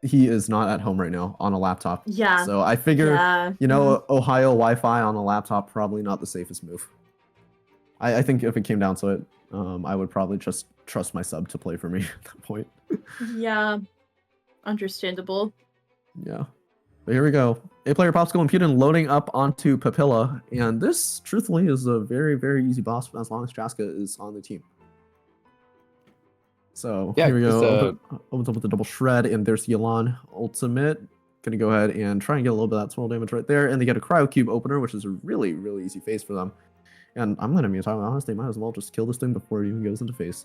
S1: he is not at home right now on a laptop.
S3: Yeah.
S1: So I figure, Ohio Wi-Fi on a laptop, probably not the safest move. I think if it came down to it, I would probably just trust my sub to play for me at that point.
S3: Yeah. Understandable.
S1: Yeah. But here we go. 8-player Popsicle and Putin loading up onto Papilla. And this, truthfully, is a very, very easy boss as long as Jaska is on the team. So here we go. Opens up with a double shred, and there's Yelan ultimate. Gonna go ahead and try and get a little bit of that swirl damage right there. And they get a Cryo Cube opener, which is a really, really easy phase for them. And I'm gonna be entirely honest, they might as well just kill this thing before it even goes into phase.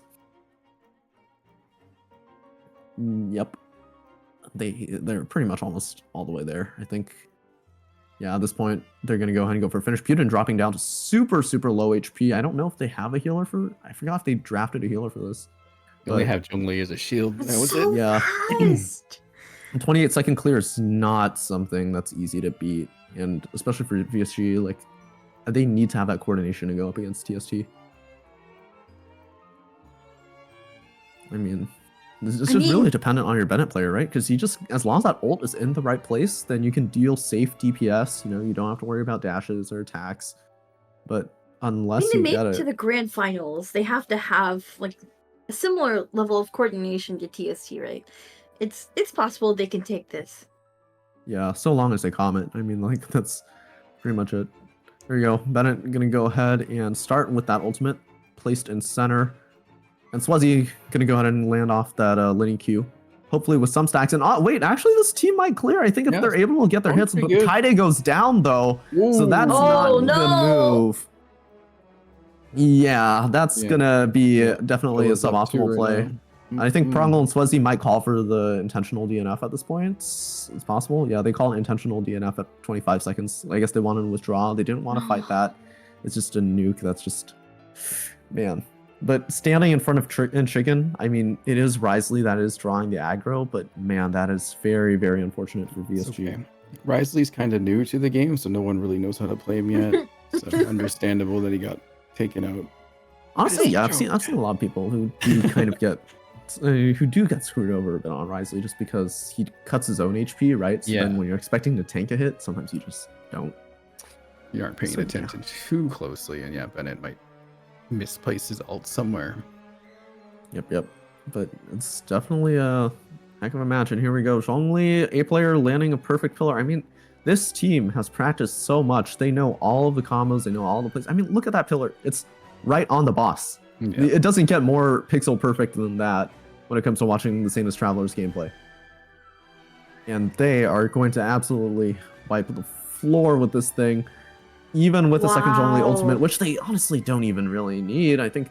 S1: Yep. They're pretty much almost all the way there, I think. Yeah, at this point, they're going to go ahead and go for a finish. Putin dropping down to super, super low HP. I don't know if they have a healer for... I forgot if they drafted a healer for this.
S2: They only have Zhongli as a shield. That was
S3: so
S2: it?
S1: Yeah.
S3: Fast.
S1: 28-second clear is not something that's easy to beat. And especially for VSG, like, they need to have that coordination to go up against TST. I mean... It's just really dependent on your Bennett player, right? Because you just, as long as that ult is in the right place, then you can deal safe DPS. You know, you don't have to worry about dashes or attacks. But unless you get it
S3: to the grand finals, they have to have like a similar level of coordination to TST, right? It's possible they can take this.
S1: Yeah, so long as they comment. I mean, like, that's pretty much it. There you go. Bennett gonna go ahead and start with that ultimate placed in center. And Swazi gonna go ahead and land off that Linny Q, hopefully with some stacks. And wait, actually this team might clear. I think if they're able to get their hits, but Kaide goes down though, so that's not the move. Yeah, that's gonna be definitely a suboptimal play. I think Prongle and Swazi might call for the intentional DNF at this point. It's possible. Yeah, they call an intentional DNF at 25 seconds. I guess they wanted to withdraw. They didn't want to fight that. It's just a nuke that's just, man. But standing in front of Chicken, I mean, it is Risley that is drawing the aggro, but man, that is very, very unfortunate for VSG.
S2: Okay. Risley's kind of new to the game, so no one really knows how to play him yet. So understandable that he got taken out.
S1: Honestly, yeah, I've seen a lot of people who do kind of get screwed over a bit on Risley just because he cuts his own HP, right? So then when you're expecting to tank a hit, sometimes you just don't.
S2: You aren't paying attention too closely, and yeah, Bennett might misplace his ult somewhere.
S1: Yep. But it's definitely a heck of a match, and here we go. Zhongli, A player landing a perfect pillar. I mean, this team has practiced so much. They know all of the combos. They know all the plays. I mean, look at that pillar. It's right on the boss. Yeah. It doesn't get more pixel perfect than that when it comes to watching the Sanest Travelers gameplay. And they are going to absolutely wipe the floor with this thing, even with the second Zhongli ultimate, which they honestly don't even really need. I think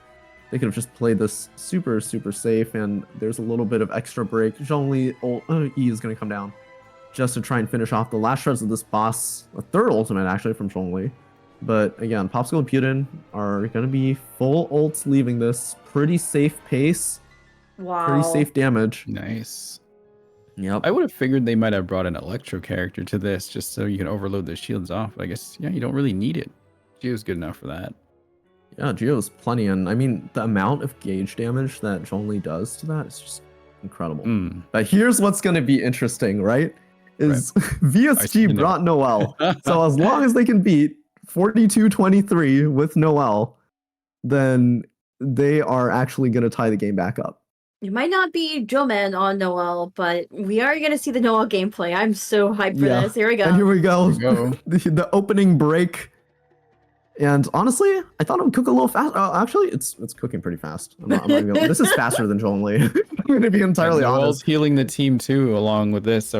S1: they could have just played this super, super safe, and there's a little bit of extra break. Zhongli E is going to come down just to try and finish off the last shreds of this boss. A third ultimate, actually, from Zhongli. But again, Popsicle and Putin are going to be full ults leaving this. Pretty safe pace.
S3: Wow.
S1: Pretty safe damage.
S2: Nice.
S1: Yep.
S2: I would have figured they might have brought an Electro character to this just so you can overload the shields off. But I guess, yeah, you don't really need it. Geo's good enough for that.
S1: Yeah, Geo's plenty. And I mean, the amount of gauge damage that Zhongli does to that is just incredible. But here's what's going to be interesting, right? Is VSG brought Noel. So as long as they can beat 42-23 with Noel, then they are actually going to tie the game back up.
S3: It might not be Joe Man on Noel, but we are going to see the Noel gameplay. I'm so hyped for this. Here we go.
S1: And here we go. The opening break. And honestly, I thought it would cook a little fast. Actually, it's cooking pretty fast. This is faster than Zhongli. I'm going to be entirely honest.
S2: Noel's healing the team too, along with this.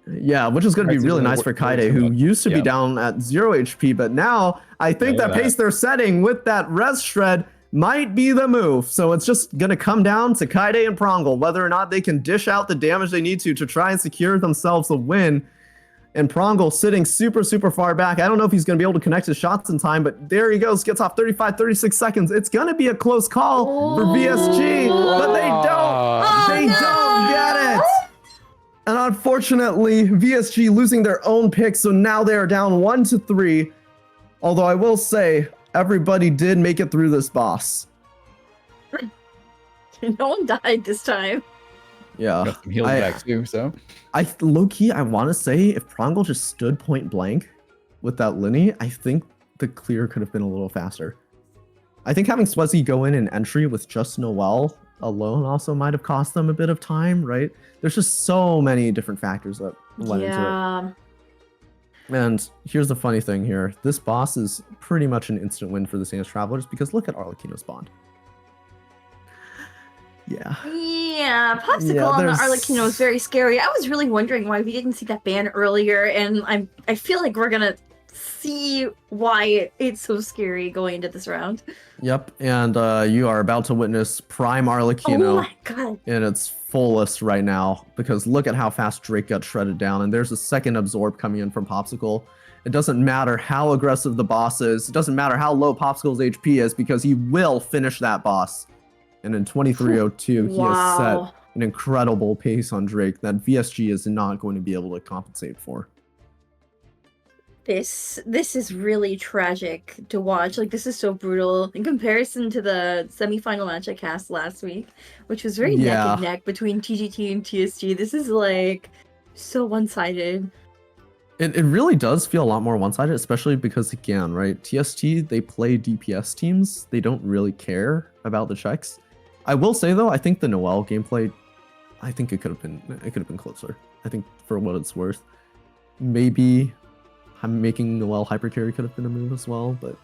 S1: Yeah, which is going to be really nice for Kaide, who used to be down at 0 HP, but now I think that pace they're setting with that res shred might be the move. So it's just going to come down to Kaide and Prongle, whether or not they can dish out the damage they need to try and secure themselves a win. And Prongle sitting super, super far back. I don't know if he's going to be able to connect his shots in time, but there he goes. Gets off 35, 36 seconds. It's going to be a close call for VSG, but they don't get it. And unfortunately, VSG losing their own pick, so now they are down 1-3. Although I will say, everybody did make it through this boss.
S3: No one died this time.
S1: Yeah.
S2: Got some heals back too, so.
S1: Low-key, I want to say, if Prongle just stood point blank with that Linny, I think the clear could have been a little faster. I think having Swezy go in and entry with just Noel alone also might have cost them a bit of time, right? There's just so many different factors that went into it. And here's the funny thing here. This boss is pretty much an instant win for the Sanest Travelers because look at Arlecchino's bond. Yeah,
S3: Popsicle on the Arlecchino is very scary. I was really wondering why we didn't see that ban earlier, and I feel like we're gonna see why it's so scary going into this round.
S1: Yep, and you are about to witness Prime Arlecchino in its fullest right now, because look at how fast Drake got shredded down, and there's a second absorb coming in from Popsicle. It doesn't matter how aggressive the boss is, it doesn't matter how low Popsicle's HP is, because he will finish that boss. And in 23:02, he has set an incredible pace on Drake that VSG is not going to be able to compensate for.
S3: This is really tragic to watch. Like, this is so brutal in comparison to the semifinal match I cast last week, which was very neck and neck between TGT and TSG. This is like so one-sided.
S1: It really does feel a lot more one-sided, especially because, again, right, TST, they play DPS teams. They don't really care about the checks. I will say though, I think the Noel gameplay, I think it could have been closer. I think for what it's worth, maybe making Noel hypercarry could have been a move as well. But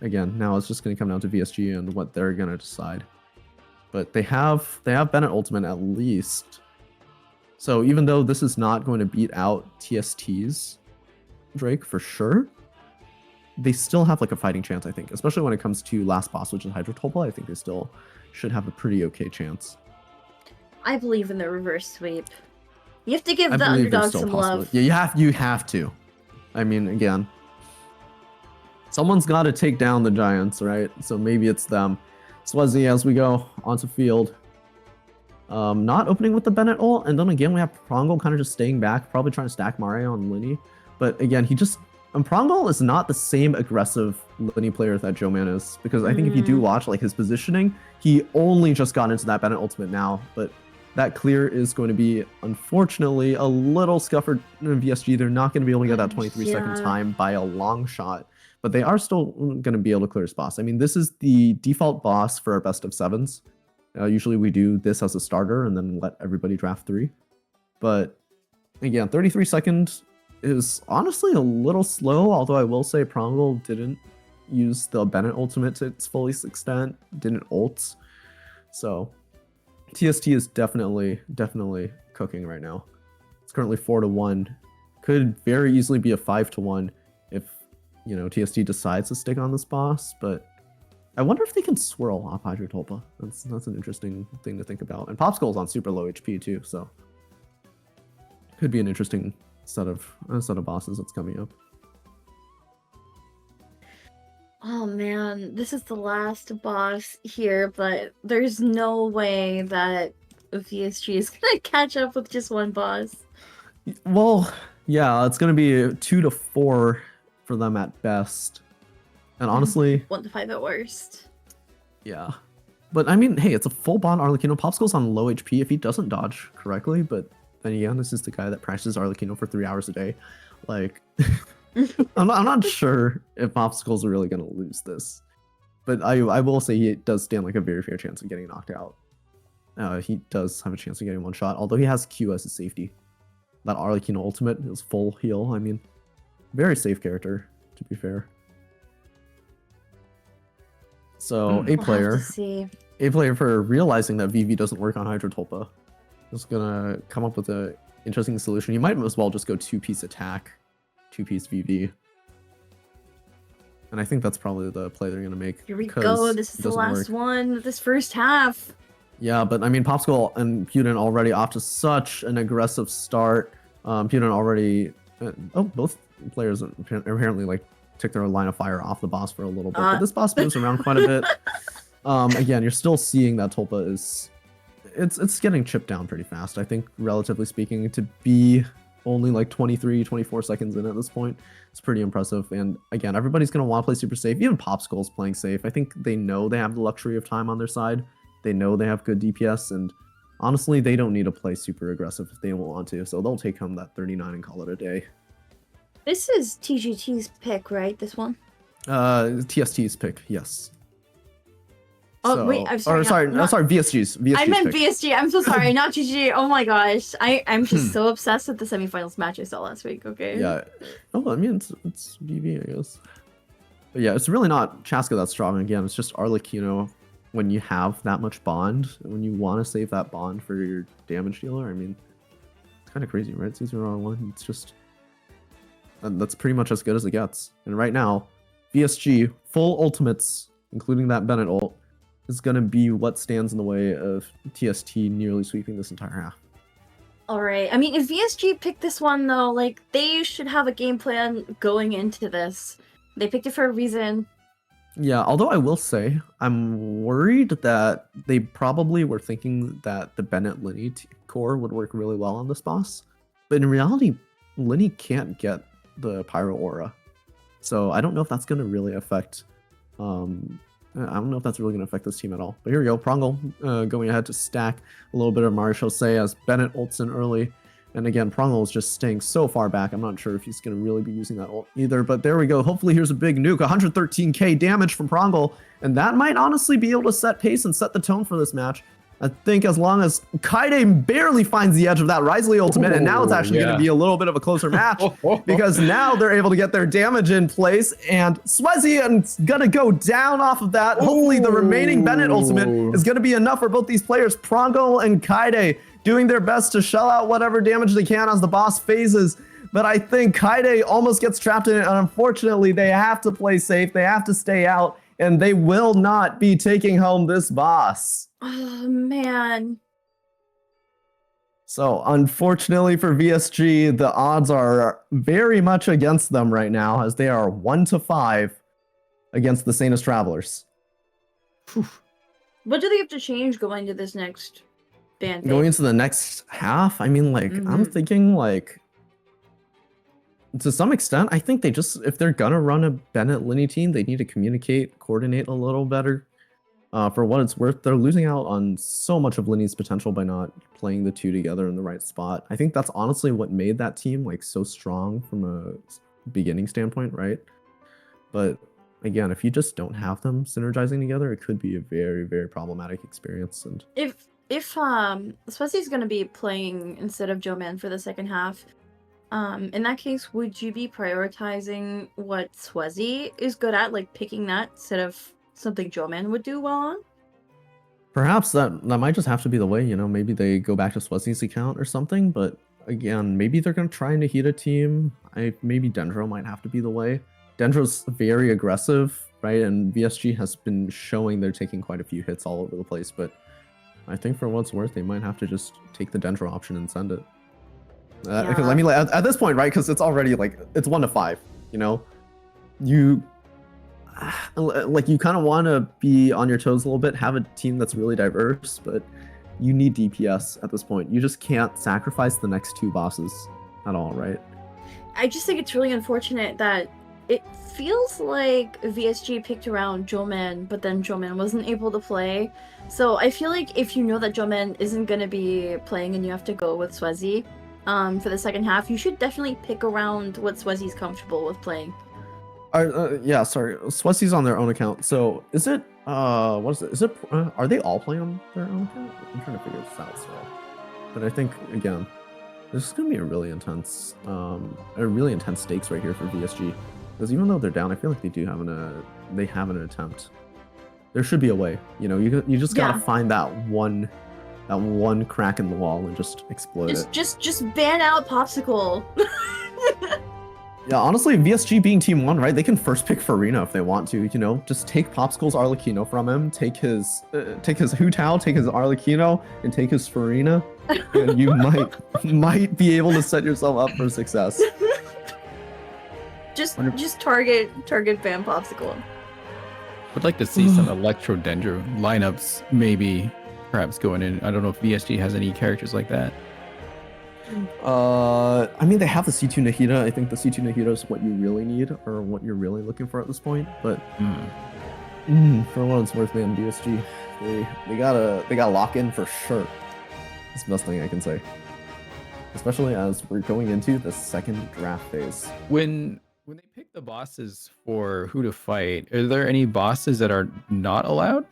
S1: again, now it's just going to come down to VSG and what they're going to decide. But they have Bennett ultimate at least. So even though this is not going to beat out TST's Drake for sure, they still have like a fighting chance, I think, especially when it comes to last boss, which is Hydrotopal. I think they still should have a pretty okay chance.
S3: I believe in the reverse sweep. You have to give the underdog some love.
S1: Yeah, you have to. I mean, again, Someone's got to take down the Giants, right? So maybe it's them. Swazi as we go onto field. Not opening with the Bennett ult, and then again we have Prongle kind of just staying back, probably trying to stack Mario on Linny. But again, Prongle is not the same aggressive Linny player that Joe Man is, because I think if you do watch like his positioning, he only just got into that Bennett ultimate now, but that clear is going to be, unfortunately, a little scuffered in VSG. They're not going to be able to get that 23-second time by a long shot, but they are still going to be able to clear his boss. I mean, this is the default boss for our best of sevens. Usually we do this as a starter and then let everybody draft 3. But again, 33 seconds is honestly a little slow, although I will say Prongle didn't use the Bennett ultimate to its fullest extent, didn't ult. So TST is definitely cooking right now. It's currently 4-1. Could very easily be a 5-1 if, you know, TST decides to stick on this boss, but I wonder if they can swirl off Hydro Tulpa. That's an interesting thing to think about. And Popsikull's on super low HP too, so could be an interesting set of bosses that's coming up.
S3: Oh man, this is the last boss here, but there's no way that VSG is gonna catch up with just one boss.
S1: Well, yeah, it's gonna be 2 to 4 for them at best. And honestly,
S3: 1 to 5 at worst.
S1: Yeah. But I mean, hey, it's a full bond Arlecchino. Popsikull's on low HP if he doesn't dodge correctly, but then again, this is the guy that practices Arlecchino for 3 hours a day. Like, I'm not sure if Popsikull's really going to lose this. But I will say he does stand like a very fair chance of getting knocked out. He does have a chance of getting one shot, although he has Q as his safety. That Arlecchino ultimate is full heal. I mean, very safe character, to be fair. So A player for realizing that VV doesn't work on Hydro Tulpa is gonna come up with an interesting solution. You might as well just go 2-piece attack, 2-piece VV. And I think that's probably the play they're gonna make.
S3: Here we go. This is the last one of this first half.
S1: Yeah, but I mean, Popsicle and Puden already off to such an aggressive start. Puden already, both players apparently like took their line of fire off the boss for a little bit, but this boss moves around quite a bit. Again, you're still seeing that Tulpa is, it's getting chipped down pretty fast. I think, relatively speaking, to be only like 23, 24 seconds in at this point, it's pretty impressive. And again, everybody's going to want to play super safe. Even Popsikull's playing safe. I think they know they have the luxury of time on their side. They know they have good DPS, and honestly, they don't need to play super aggressive if they don't want to. So they'll take home that 39 and call it a day.
S3: This is TGT's pick, right? This one?
S1: TST's pick, yes.
S3: Oh,
S1: So,
S3: wait, I'm sorry.
S1: sorry, VSG's
S3: I meant
S1: pick.
S3: VSG. I'm so sorry, not GG. Oh my gosh. I'm just so obsessed with the semifinals match I saw last week, okay?
S1: Yeah. Oh, I mean, it's VV, I guess. But yeah, it's really not Chaska that's strong. Again, it's just Arlecchino. When you have that much bond, when you want to save that bond for your damage dealer, I mean, it's kind of crazy, right? It's 0-1. It's just... that's pretty much as good as it gets. And right now, VSG, full ultimates, including that Bennett ult, is going to be what stands in the way of TST nearly sweeping this entire half.
S3: Alright, I mean, if VSG picked this one, though, like, they should have a game plan going into this. They picked it for a reason.
S1: Yeah, although I will say, I'm worried that they probably were thinking that the Bennett Linny core would work really well on this boss. But in reality, Linny can't get the Pyro Aura. So I don't know if that's going to really affect... I don't know if that's really going to affect this team at all. But here we go, Prongle going ahead to stack a little bit of Marshall say as Bennett ults in early. And again, Prongle is just staying so far back. I'm not sure if he's going to really be using that ult either. But there we go. Hopefully here's a big nuke. 113k damage from Prongle. And that might honestly be able to set pace and set the tone for this match. I think as long as Kaide barely finds the edge of that Risley ultimate, and now it's actually going to be a little bit of a closer match because now they're able to get their damage in place, and Swazian's going to go down off of that. Hopefully the remaining Bennett ultimate is going to be enough for both these players, Prongle and Kaide, doing their best to shell out whatever damage they can as the boss phases. But I think Kaide almost gets trapped in it, and unfortunately they have to play safe, they have to stay out, and they will not be taking home this boss.
S3: Oh, man.
S1: So, unfortunately for VSG, the odds are very much against them right now, as they are 1 to 5 against the Sanest Travelers.
S3: What do they have to change going to this next ban phase?
S1: Going into the next half, I mean, like, I'm
S3: Mhm.
S1: thinking, like, to some extent, I think they just, if they're gonna run a Bennett Linney team, they need to communicate, coordinate a little better. For what it's worth, they're losing out on so much of Linney's potential by not playing the two together in the right spot. I think that's honestly what made that team like so strong from a beginning standpoint, right? But again, if you just don't have them synergizing together, it could be a very, very problematic experience. And
S3: If Sweaty's gonna be playing instead of Joe Man for the second half, in that case, would you be prioritizing what Sweaty is good at, like picking that instead of something Joe Man would do well on?
S1: perhaps that might just have to be the way, you know, maybe they go back to Sweaty's account or something, but again, maybe they're going to try and hit a team. Maybe Dendro might have to be the way. Dendro's very aggressive, right? And VSG has been showing they're taking quite a few hits all over the place, but I think for what it's worth, they might have to just take the Dendro option and send it. Because I mean, like, at this point, right? Because it's already like it's 1-5. You know, you like you kind of want to be on your toes a little bit, have a team that's really diverse, but you need DPS at this point. You just can't sacrifice the next two bosses at all, right?
S3: I just think it's really unfortunate that it feels like VSG picked around Joeman, but then Joeman wasn't able to play. So I feel like if you know that Joeman isn't going to be playing and you have to go with Swezy for the second half, you should definitely pick around what Swezy's comfortable with playing.
S1: Yeah, sorry. Swesty's on their own account. So is it what is it? Is it are they all playing on their own account? I'm trying to figure this out still. But I think again, this is gonna be a really intense stakes right here for VSG. Because even though they're down, I feel like they have an attempt. There should be a way. You know, you just gotta find that one crack in the wall and just exploit it.
S3: Just ban out Popsicle.
S1: Yeah, honestly, VSG being Team 1, right? They can first pick Farina if they want to, you know? Just take Popsicle's Arlecchino from him, take his Hu Tao, take his Arlecchino, and take his Farina, and you might be able to set yourself up for success.
S3: Just target ban Popsicle.
S2: Would like to see some Electro Dendro lineups, maybe, perhaps going in. I don't know if VSG has any characters like that.
S1: I mean, they have the C2 Nahida. I think the C2 Nahida is what you really need, or what you're really looking for at this point. But for what it's worth, man, VSG, they gotta lock in for sure. That's the best thing I can say. Especially as we're going into the second draft phase.
S2: When they pick the bosses for who to fight, are there any bosses that are not allowed?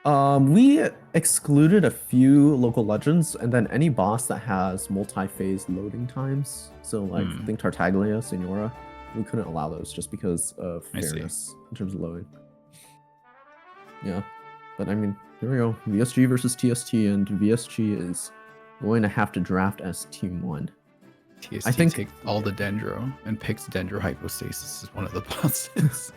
S1: We excluded a few local legends, and then any boss that has multi-phase loading times. So, like, I think Tartaglia, Senora, we couldn't allow those just because of fairness in terms of loading. Yeah, but I mean, here we go. VSG versus TST, and VSG is going to have to draft as Team 1.
S2: TST
S1: I think
S2: takes all the Dendro and picks Dendro Hypostasis as one of the bosses.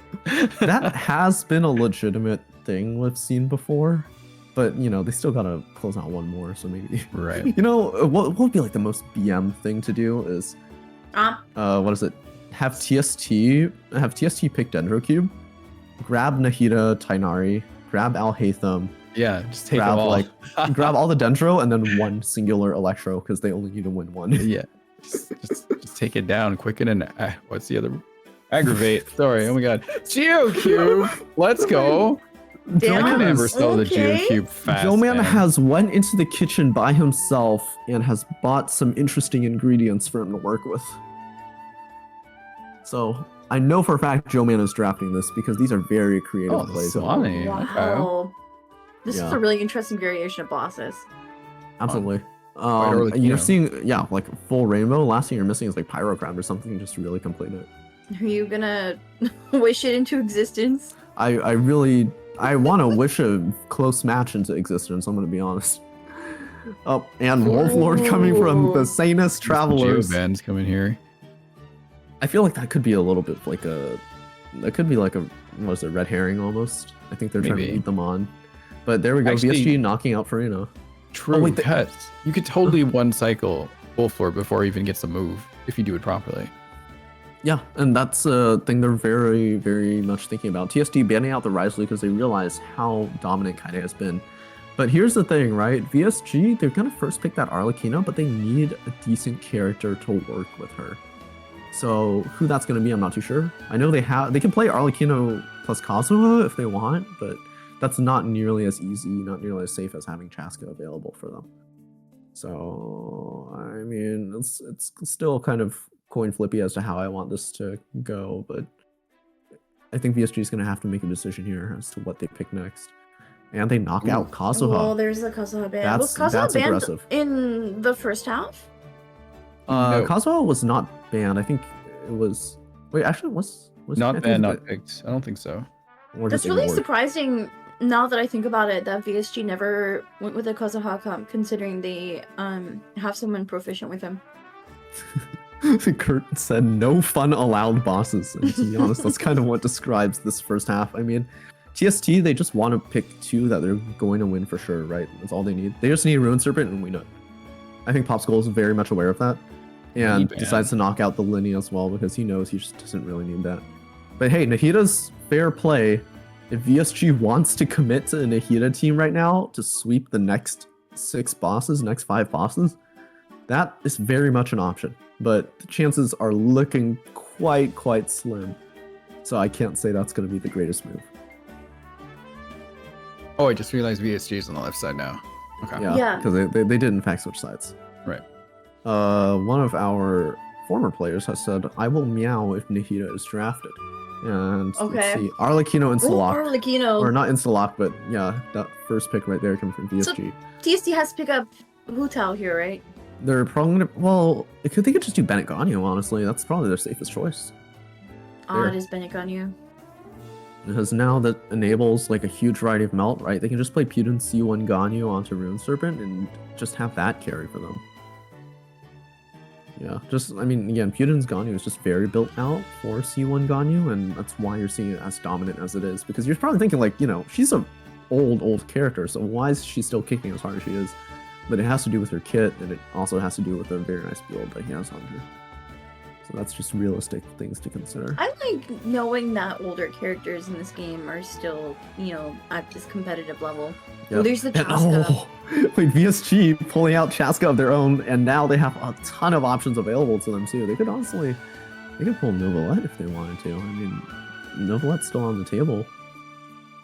S1: That has been a legitimate thing we've seen before, but you know, they still gotta close out one more, so maybe
S2: right.
S1: You know, what would be like the most BM thing to do is what is it? Have TST pick Dendro Cube, grab Nahida Tainari, grab Al Haytham.
S2: Yeah, just take
S1: grab
S2: them all.
S1: grab all the Dendro and then one singular Electro because they only need to win one.
S2: Yeah. Just take it down, quicken, and what's the other? Aggravate. Sorry. Oh my god. Geocube. Let's go.
S3: Damn.
S2: I can never sell the Geocube fast.
S1: Joeman has went into the kitchen by himself and has bought some interesting ingredients for him to work with. So I know for a fact Joeman is drafting this because these are very creative plays.
S2: Funny.
S3: Wow.
S2: Okay.
S3: This is a really interesting variation of bosses.
S1: Absolutely.
S2: Early,
S1: you're seeing, yeah, like full rainbow. Last thing you're missing is like Pyrocrab or something just to really complete it.
S3: Are you gonna wish it into existence?
S1: I want to wish a close match into existence. I'm gonna be honest. Oh, and Wolf Lord coming from the Sanest Travelers.
S2: Geoban's coming here.
S1: I feel like that could be a little bit like a, what is it, red herring almost. I think they're trying to lead them on. But there we go,
S2: Actually,
S1: VSG knocking out Farina.
S2: True, cuts. You could totally one cycle Wolf Lord before he even gets a move if you do it properly.
S1: Yeah, and that's a thing they're very, very much thinking about. TST banning out the Rise because they realize how dominant Kaide has been. But here's the thing, right? VSG, they're gonna first pick that Arlecchino, but they need a decent character to work with her. So who that's gonna be, I'm not too sure. I know they can play Arlecchino plus Kazuha if they want, but that's not nearly as easy, not nearly as safe as having Chaska available for them. So I mean, it's still kind of coin flippy as to how I want this to go, but I think VSG is gonna have to make a decision here as to what they pick next. And they knock out Kazuha.
S3: Well, there's a Kazuha ban. Was Kazuha banned
S1: aggressive.
S3: in the first half?
S2: No.
S1: Kazuha was not banned. I think it was. Wait, actually, was
S2: not banned, not picked. I don't think so.
S3: That's really surprising. Now that I think about it, that VSG never went with a Kazuha comp, considering they have someone proficient with him.
S1: Kurt said, "No fun allowed, bosses." And to be honest, that's kind of what describes this first half. I mean, TST, they just want to pick two that they're going to win for sure, right? That's all they need. They just need Ruin Serpent, and we know. I think Popsicle is very much aware of that, and decides to knock out the Linny as well because he knows he just doesn't really need that. But hey, Nahida's fair play. If VSG wants to commit to a Nahida team right now to sweep the next 5 bosses, that is very much an option. But the chances are looking quite slim. So I can't say that's going to be the greatest move.
S2: Oh, I just realized VSG is on the left side now. Okay.
S3: Yeah.
S1: Because they did in fact switch sides.
S2: Right.
S1: One of our former players has said, "I will meow if Nahida is drafted." And let's see, Arlecchino insta-lock.
S3: Arlecchino.
S1: Or not insta-lock, but yeah, that first pick right there coming from VSG.
S3: So, TST has to pick up Hu Tao here, right?
S1: They're probably gonna, well, they could just do Bennett Ganyu, honestly. That's probably their safest choice.
S3: It is Bennett Ganyu.
S1: Because now that enables like a huge variety of melt, right? They can just play Putin C1 Ganyu onto Ruin Serpent and just have that carry for them. Yeah, I mean, again, Putin's Ganyu is just very built out for C1 Ganyu, and that's why you're seeing it as dominant as it is. Because you're probably thinking, like, you know, she's a old character, so why is she still kicking as hard as she is? But it has to do with her kit, and it also has to do with a very nice build that he has on her. So that's just realistic things to consider.
S3: I like knowing that older characters in this game are still, you know, at this competitive level. Yep. Well, there's the Chaska.
S1: Wait, VSG pulling out Chaska of their own, and now they have a ton of options available to them too. They could honestly, they could pull Novelette if they wanted to. I mean, Novelette's still on the table.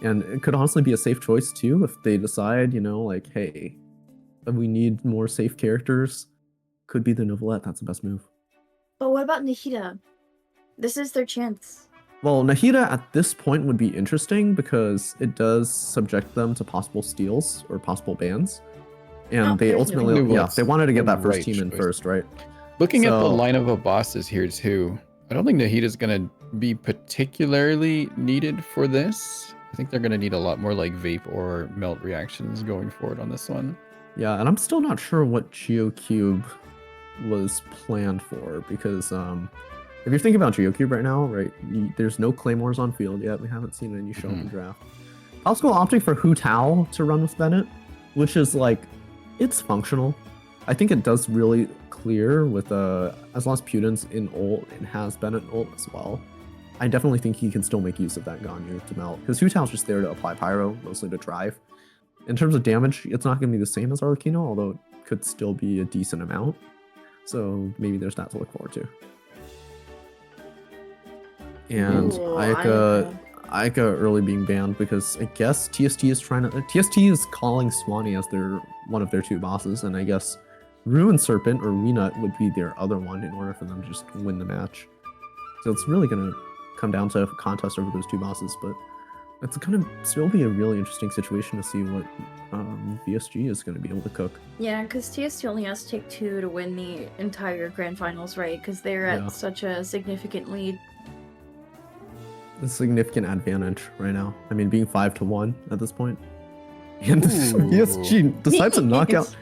S1: And it could honestly be a safe choice too if they decide, you know, like, hey, we need more safe characters. Could be the Novelette, that's the best move.
S3: But what about Nahida? This is their chance.
S1: Well, Nahida at this point would be interesting because it does subject them to possible steals or possible bans. And they ultimately, they wanted to get that first team in first, right?
S2: Looking at the lineup of bosses here too, I don't think Nahida's going to be particularly needed for this. I think they're going to need a lot more like vape or melt reactions going forward on this one.
S1: Yeah, and I'm still not sure what GeoCube was planned for because if you're thinking about GeoCube right now, right, there's no Claymores on field yet. We haven't seen any show in the draft. Popsicle opting for Hu Tao to run with Bennett, which is like, it's functional. I think it does really clear with as long as Putin's in ult and has Bennett ult as well. I definitely think he can still make use of that Ganyu to melt because Hu Tao's just there to apply pyro, mostly to drive. In terms of damage, it's not going to be the same as Arlecchino, although it could still be a decent amount. So maybe there's that to look forward to. And Ayaka early being banned because I guess TST is TST is calling Swanee as one of their 2 bosses, and I guess Ruin Serpent or Weenut would be their other one in order for them to just win the match. So it's really going to come down to a contest over those 2 bosses, but it's going to still be a really interesting situation to see what VSG is going to be able to cook.
S3: Yeah, because TST only has to take 2 to win the entire grand finals, right? Because they're at such a significant lead.
S1: A significant advantage right now. I mean, being 5-1 at this point. And VSG decides to knock out,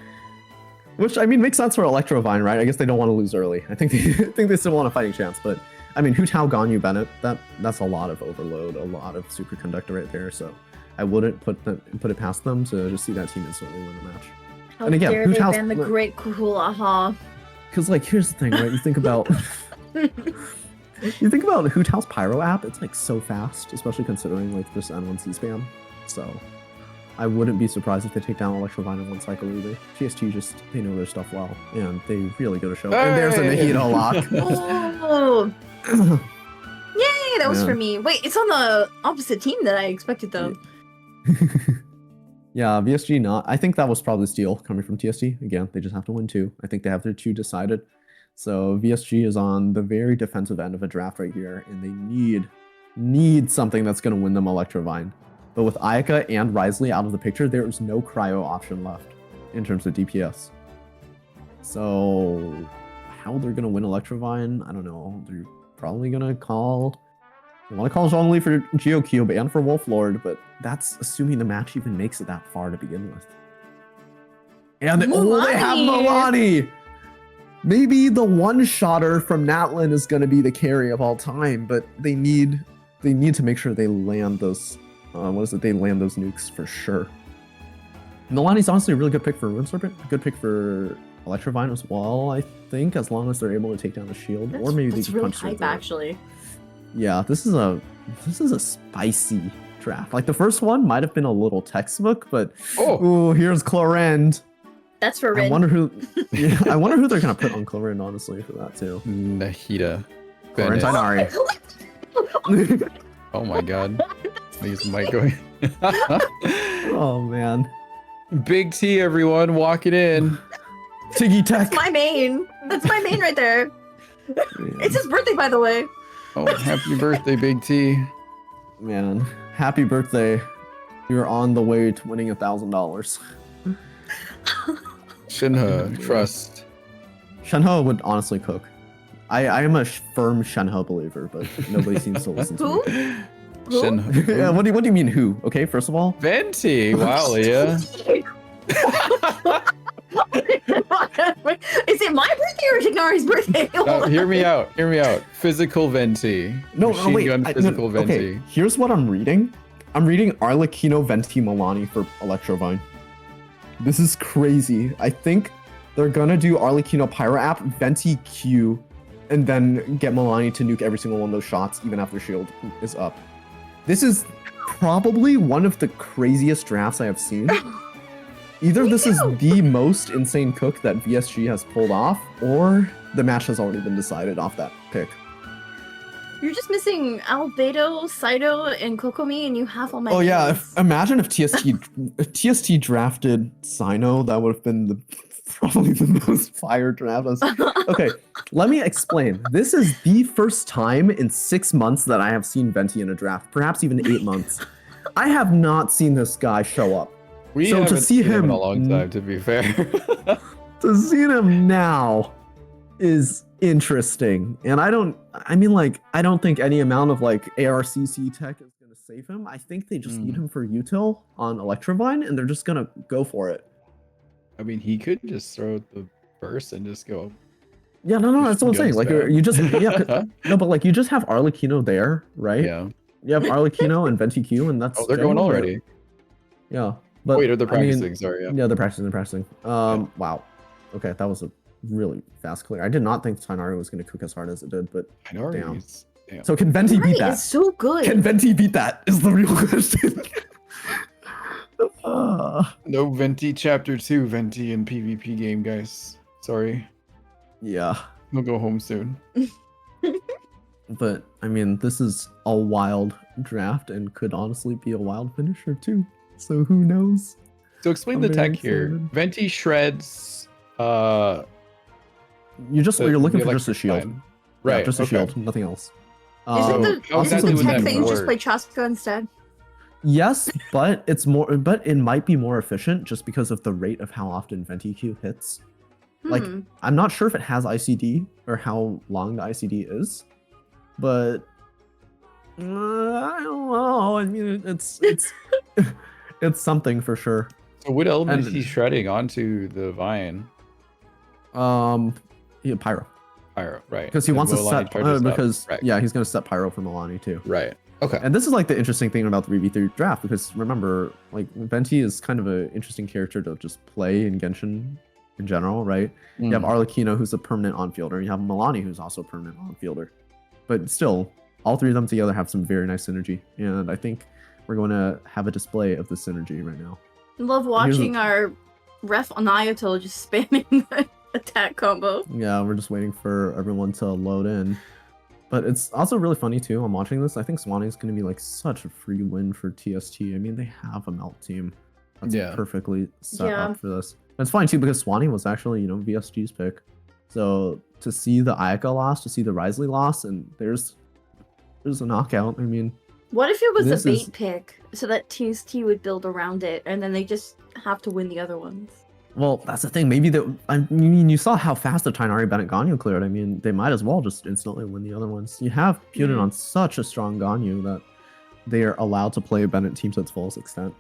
S1: which I mean makes sense for Electrovine, right? I guess they don't want to lose early. I think they still want a fighting chance, but I mean, Hu Tao Ganyu Bennett, that's a lot of overload, a lot of superconductor right there. So I wouldn't put it past them to just see that team instantly win the match.
S3: How and again, Hu Tao's the great Kuhulaha.
S1: Because like, here's the thing, right? You think about You think about Hu Tao's Pyro app, it's like so fast, especially considering like just N1C spam. So I wouldn't be surprised if they take down Electrovine in one cycle either. TST just, they know their stuff well, and they really go to show. And there's a Nahida lock.
S3: Oh! Yay, that was for me. Wait, it's on the opposite team that I expected though.
S1: Yeah, VSG not. I think that was probably steal coming from TST. Again, they just have to win 2. I think they have their 2 decided. So VSG is on the very defensive end of a draft right here, and they need something that's going to win them Electrovine. But with Ayaka and Risley out of the picture, there is no cryo option left in terms of DPS. So how they're going to win Electrovine, I don't know. They're probably going to call... They want to call Zhongli for GeoCube and for Wolf Lord, but that's assuming the match even makes it that far to begin with. And they have Milani! Maybe the one-shotter from Natlin is going to be the carry of all time, but they need to make sure they land those... They land those nukes for sure. Milani's honestly a really good pick for Rune Serpent. A good pick for Electrovine as well, I think, as long as they're able to take down the shield. Or maybe they can
S3: really
S1: punch
S3: hype, actually.
S1: Yeah, this is a spicy draft. Like the first one might have been a little textbook, but ooh, here's Clorend.
S3: That's for Rin.
S1: I wonder who they're gonna put on Clorend, honestly, for that too.
S2: Nahida.
S1: Clorend Tighnari.
S2: Oh my god. These might go.
S1: Oh man.
S2: Big T, everyone, walking in.
S1: Tiggy Tech.
S3: That's my main. That's my main right there.
S1: Man.
S3: It's his birthday, by the way.
S2: Oh, happy birthday, Big T.
S1: Man, happy birthday. You're on the way to winning $1,000.
S2: Shinha, trust.
S1: Shenhe would honestly cook. I am a firm Shenhe believer, but nobody seems to listen to
S3: Who?
S1: me.
S2: Shinha.
S1: Yeah, what do you mean who? Okay, first of all.
S2: Venti. Wow, Leah.
S3: Is it my birthday or Tignari's birthday?
S2: Hear me out. Hear me out. Physical Venti.
S1: No,
S2: Machine
S1: wait.
S2: gun physical Venti.
S1: Okay, here's what I'm reading. I'm reading Arlecchino Venti Milani for Electrovine. This is crazy. I think they're gonna do Arlecchino Pyro app, Venti Q, and then get Milani to nuke every single one of those shots, even after shield is up. This is probably one of the craziest drafts I have seen. Either this is the most insane cook that VSG has pulled off, or the match has already been decided off that pick.
S3: You're just missing Albedo, Saito, and Kokomi, and you have all my names.
S1: Yeah, imagine if TST drafted Sino, that would have been probably the most fire draft. Okay, let me explain. This is the first time in 6 months that I have seen Venti in a draft, perhaps even 8 months. I have not seen this guy show up.
S2: We
S1: so
S2: haven't
S1: to see him
S2: in a long time, to be fair.
S1: To see him now is interesting. And I don't think any amount of like ARCC tech is going to save him. I think they just need him for util on Electrovine, and they're just going to go for it.
S2: I mean, he could just throw the burst and just go.
S1: Yeah, no, that's what I'm saying. Like, you just, no, but like, you just have Arlecchino there, right?
S2: Yeah.
S1: You have Arlecchino and Venti Q, and that's.
S2: Oh, they're going already.
S1: Yeah. But,
S2: wait, are they practicing? Sorry.
S1: Yeah, they're practicing. Wow. Okay, that was a really fast clear. I did not think Tighnari was going to cook as hard as it did, but damn. So can Venti beat that?
S3: It's so good.
S1: Can Venti beat that? Is the real question.
S2: No Venti Chapter 2 Venti and PvP game, guys. Sorry.
S1: Yeah.
S2: We'll go home soon.
S1: But I mean, this is a wild draft and could honestly be a wild finisher too. So who knows?
S2: So explain the tech here. Venti shreds.
S1: You're looking for just a shield,
S2: right?
S1: Yeah, just a shield, nothing else.
S3: Isn't the tech that you just play Chaska instead?
S1: Yes, but it might be more efficient just because of the rate of how often Venti Q hits. Like, I'm not sure if it has ICD or how long the ICD is, but I don't know. I mean, it's it's something for sure.
S2: So what element is he shredding onto the vine?
S1: Yeah, Pyro.
S2: Pyro, right?
S1: Because he wants to set
S2: right.
S1: Yeah, he's going to set Pyro for Milani too.
S2: Right. Okay.
S1: And this is like the interesting thing about the 3v3 draft, because remember, like, Venti is kind of an interesting character to just play in Genshin in general, right? You have Arlecchino, who's a permanent on-fielder. You have Milani, who's also a permanent on-fielder. but still, all three of them together have some very nice synergy, and I think we're going to have a display of the synergy right now.
S3: Love watching our ref Anayato just spamming the attack combo.
S1: Yeah, we're just waiting for everyone to load in. But it's also really funny too. I'm watching this. I think Swanee is going to be like such a free win for TST. I mean, they have a melt team that's perfectly set up for this. And it's funny too because Swanee was actually, VSG's pick. So to see the Ayaka loss, to see the Risley loss, and there's a knockout. I mean,
S3: what if it was a bait pick so that TST would build around it, and then they just have to win the other ones?
S1: Well, that's the thing. Maybe you saw how fast the Tainari Bennett Ganyu cleared. I mean, they might as well just instantly win the other ones. You have Putin on such a strong Ganyu that they are allowed to play Bennett team to its fullest extent.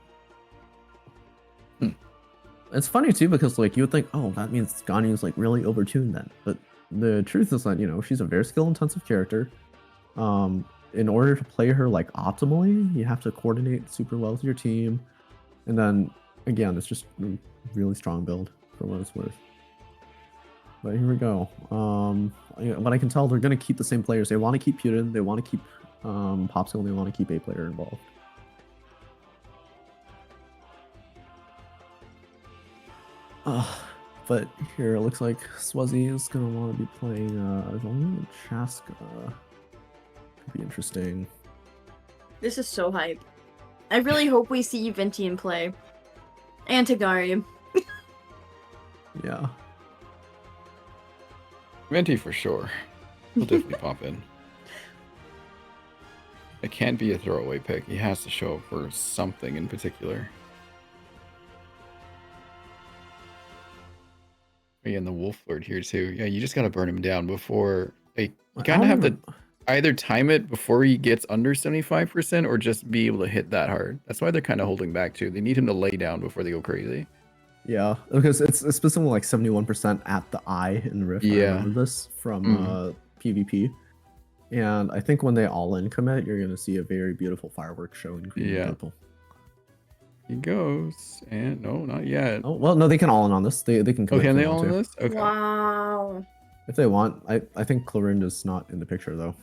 S1: It's funny too because like you would think, oh, that means Ganyu is like really overtuned then. But the truth is that she's a very skill-intensive character. In order to play her like optimally, you have to coordinate super well with your team, and then again, it's just a really strong build for what it's worth. But here we go. What I can tell, they're gonna keep the same players. They want to keep Putin. They want to keep Popsicle. They want to keep a player involved. But here it looks like Swazi is gonna want to be playing Chaska. Could be interesting.
S3: This is so hype. I really hope we see Venti in play. And Tagari.
S1: Yeah.
S2: Venti for sure. He'll definitely pop in. It can't be a throwaway pick. He has to show up for something in particular. And the Wolf Lord here too. Yeah, you just gotta burn him down before. You kind of have to either time it before he gets under 75% or just be able to hit that hard. That's why they're kind of holding back too. They need him to lay down before they go crazy.
S1: Yeah, because it's specifically like 71% at the eye in Rift. I remember this from PvP. And I think when they all in commit, you're going to see a very beautiful fireworks show in green and purple.
S2: He goes, and no, not yet.
S1: Oh, well, no, they can all in on this. They can commit.
S2: Oh, can they all in this? Okay.
S3: Wow.
S1: If they want. I think Clorinda's not in the picture, though.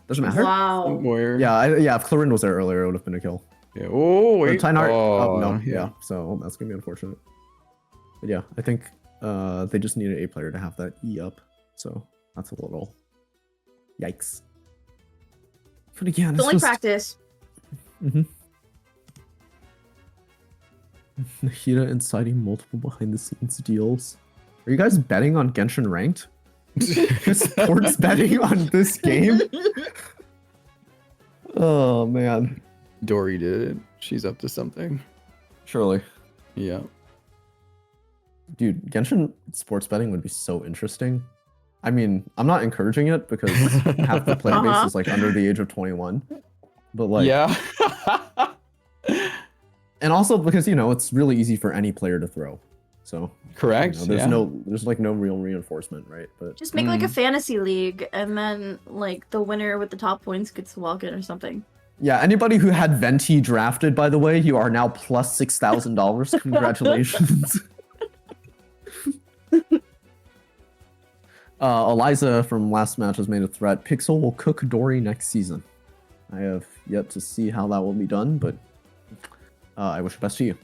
S1: Doesn't matter.
S3: Wow.
S2: Somewhere.
S1: Yeah, if Clorinda was there earlier, it would have been a kill.
S2: Yeah. Oh, wait.
S1: Oh, no. Yeah. So that's going to be unfortunate. But yeah, I think they just needed a player to have that E up. So that's a little yikes. But again,
S3: it's only practice.
S1: Nahida inciting multiple behind-the-scenes deals. Are you guys betting on Genshin Ranked? Sports betting on this game? Oh, man.
S2: Dory did it. She's up to something.
S1: Surely.
S2: Yeah.
S1: Dude, Genshin sports betting would be so interesting. I mean, I'm not encouraging it because half the player base is like under the age of 21. But like...
S2: Yeah.
S1: And also because, it's really easy for any player to throw. So
S2: correct.
S1: There's like no real reinforcement, right? But
S3: just make like a fantasy league, and then like the winner with the top points gets to walk in or something.
S1: Yeah, anybody who had Venti drafted, by the way, you are now plus $6,000. Congratulations. Eliza from last match has made a threat. Pixel will cook Dory next season. I have yet to see how that will be done, but I wish the best to you.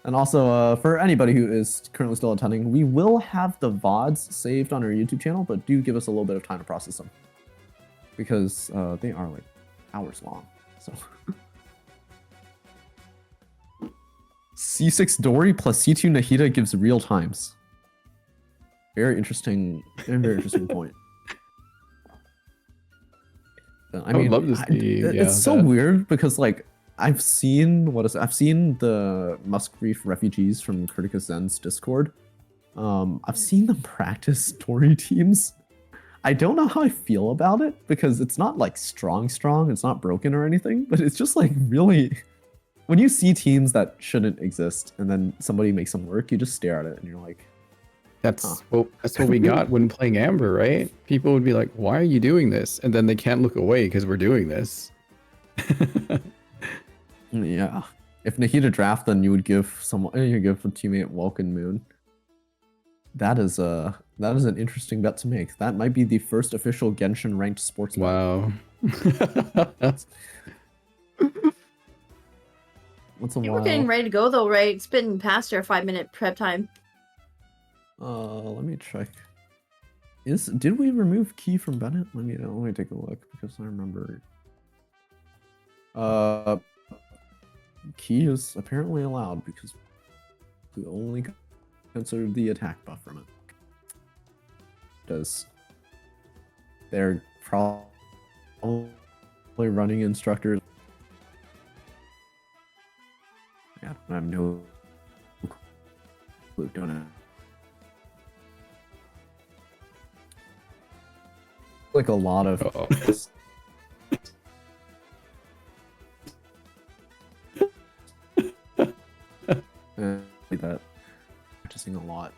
S1: And also, for anybody who is currently still attending, we will have the VODs saved on our YouTube channel, but do give us a little bit of time to process them. Because they are like hours long. So C6 Dory plus C2 Nahida gives real times. Very interesting point. I mean,
S2: would love to see.
S1: It's so weird because like I've seen the Muskreef refugees from Criticus Zen's Discord. I've seen them practice Tory teams. I don't know how I feel about it because it's not like strong. It's not broken or anything, but it's just like really, when you see teams that shouldn't exist and then somebody makes them work, you just stare at it and you're like,
S2: that's what we got when playing Amber, right? People would be like, why are you doing this? And then they can't look away because we're doing this.
S1: Yeah. If Nahida draft, then you would give a teammate Vulcan Moon. That is an interesting bet to make. That might be the first official Genshin ranked sports bet.
S2: Wow.
S1: What's a
S3: We're
S1: while?
S3: getting ready to go though, right? It's been past our 5-minute prep time.
S1: Let me check. Did we remove key from Bennett? Let me take a look because I remember. Key is apparently allowed because we only considered the attack buff from it. Because they're probably running instructors. Yeah, I have no clue, don't I? Like a lot of that practicing a lot.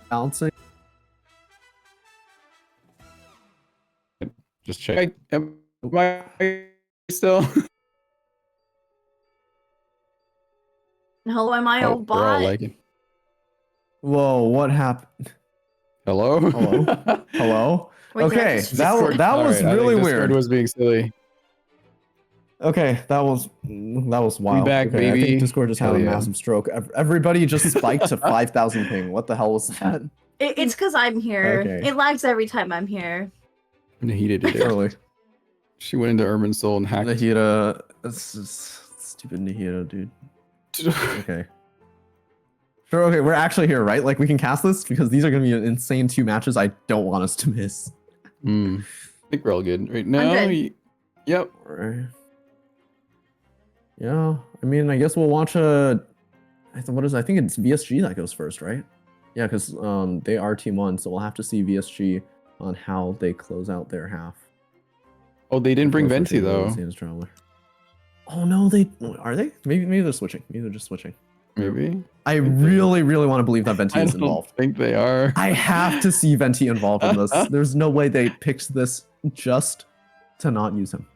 S1: Bouncing.
S2: Just check. Am I still?
S3: Hello, am I all
S2: They're all
S3: bot?
S2: lagging.
S1: Whoa, what happened?
S2: Hello?
S1: Hello? Hello?
S3: Wait, did I
S1: Okay,
S3: just-
S1: that was
S2: Alright, I
S1: really
S2: think Discord
S1: weird.
S2: was being silly.
S1: Okay, that was wild.
S2: back,
S1: Okay, I
S2: baby.
S1: think Discord just had
S2: Hell
S1: a
S2: yeah.
S1: massive stroke. Everybody just spiked to 5,000 ping. What the hell was that?
S3: It's because I'm here.
S1: Okay.
S3: It lags every time I'm here.
S2: Nahida did it.
S1: Surely.
S2: She went into Urban Soul and hacked.
S1: Nahida, this is stupid Nahida, dude. Okay. Sure, okay, we're actually here, right? Like, we can cast this because these are going to be an insane 2 matches I don't want us to miss.
S2: I think we're all good right now.
S3: good.
S2: Yep.
S1: Right. Yeah, I mean, I guess we'll watch I think it's VSG that goes first, right? Yeah, because they are Team 1, so we'll have to see VSG on how they close out their half.
S2: Oh, they didn't bring
S1: Close
S2: Venti
S1: rotation with
S2: though.
S1: Sanest Traveler. Oh no, are they? Maybe they're switching. Maybe they're just switching.
S2: Maybe.
S1: I really want to believe that Venti
S2: I
S1: is
S2: don't
S1: involved.
S2: think they are.
S1: I have to see Venti involved in this. There's no way they picked this just to not use him.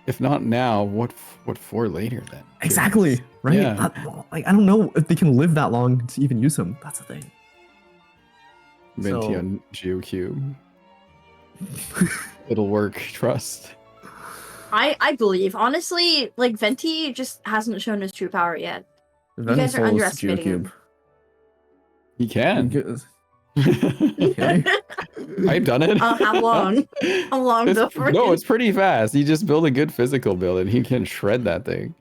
S2: If not now, what for later then?
S1: Exactly, right?
S2: Yeah.
S1: I don't know if they can live that long to even use him. That's the thing.
S2: Venti
S1: So-
S2: on GeoCube. It'll work. Trust.
S3: I believe. Honestly, like, Venti just hasn't shown his true power yet.
S1: Venti
S3: guys are
S1: Soul is
S3: underestimating him.
S1: GeoCube.
S2: He can.
S1: Okay.
S2: I've done it.
S3: How long? How long though? For
S2: No,
S3: him?
S2: it's pretty fast. You just build a good physical build and he can shred that thing.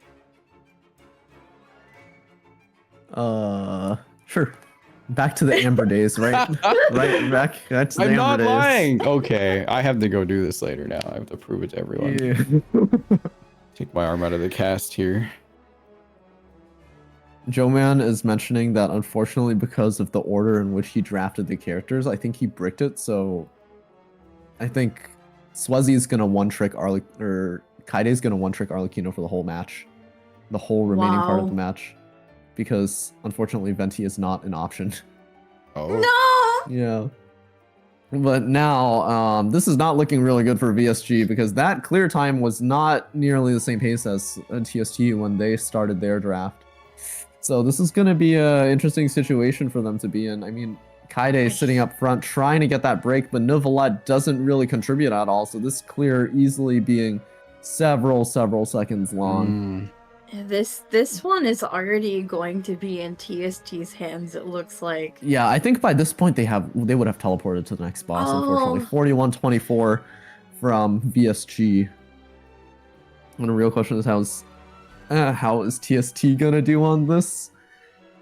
S1: Sure. Back to the Amber days, right? Right back to the
S2: I'm
S1: Amber
S2: not
S1: days.
S2: lying. Okay, I have to go do this later now. I have to prove it to everyone.
S1: Yeah.
S2: Take my arm out of the cast here.
S1: Joe Man is mentioning that unfortunately because of the order in which he drafted the characters, I think he bricked it, so I think Swazi's gonna one-trick Kaide's gonna one-trick Arlecchino for the whole match. The whole remaining part of
S3: Wow.
S1: the match. Because unfortunately Venti is not an option.
S2: Oh.
S3: No.
S1: Yeah. But now, this is not looking really good for VSG because that clear time was not nearly the same pace as TST when they started their draft. So this is going to be an interesting situation for them to be in. I mean, Kaide is sitting up front trying to get that break, but Novalet doesn't really contribute at all. So this clear easily being several seconds long.
S3: This one is already going to be in TST's hands, it looks like.
S1: Yeah, I think by this point they would have teleported to the next boss, unfortunately. 41-24 from VSG. And the real question is how is TST gonna do on this?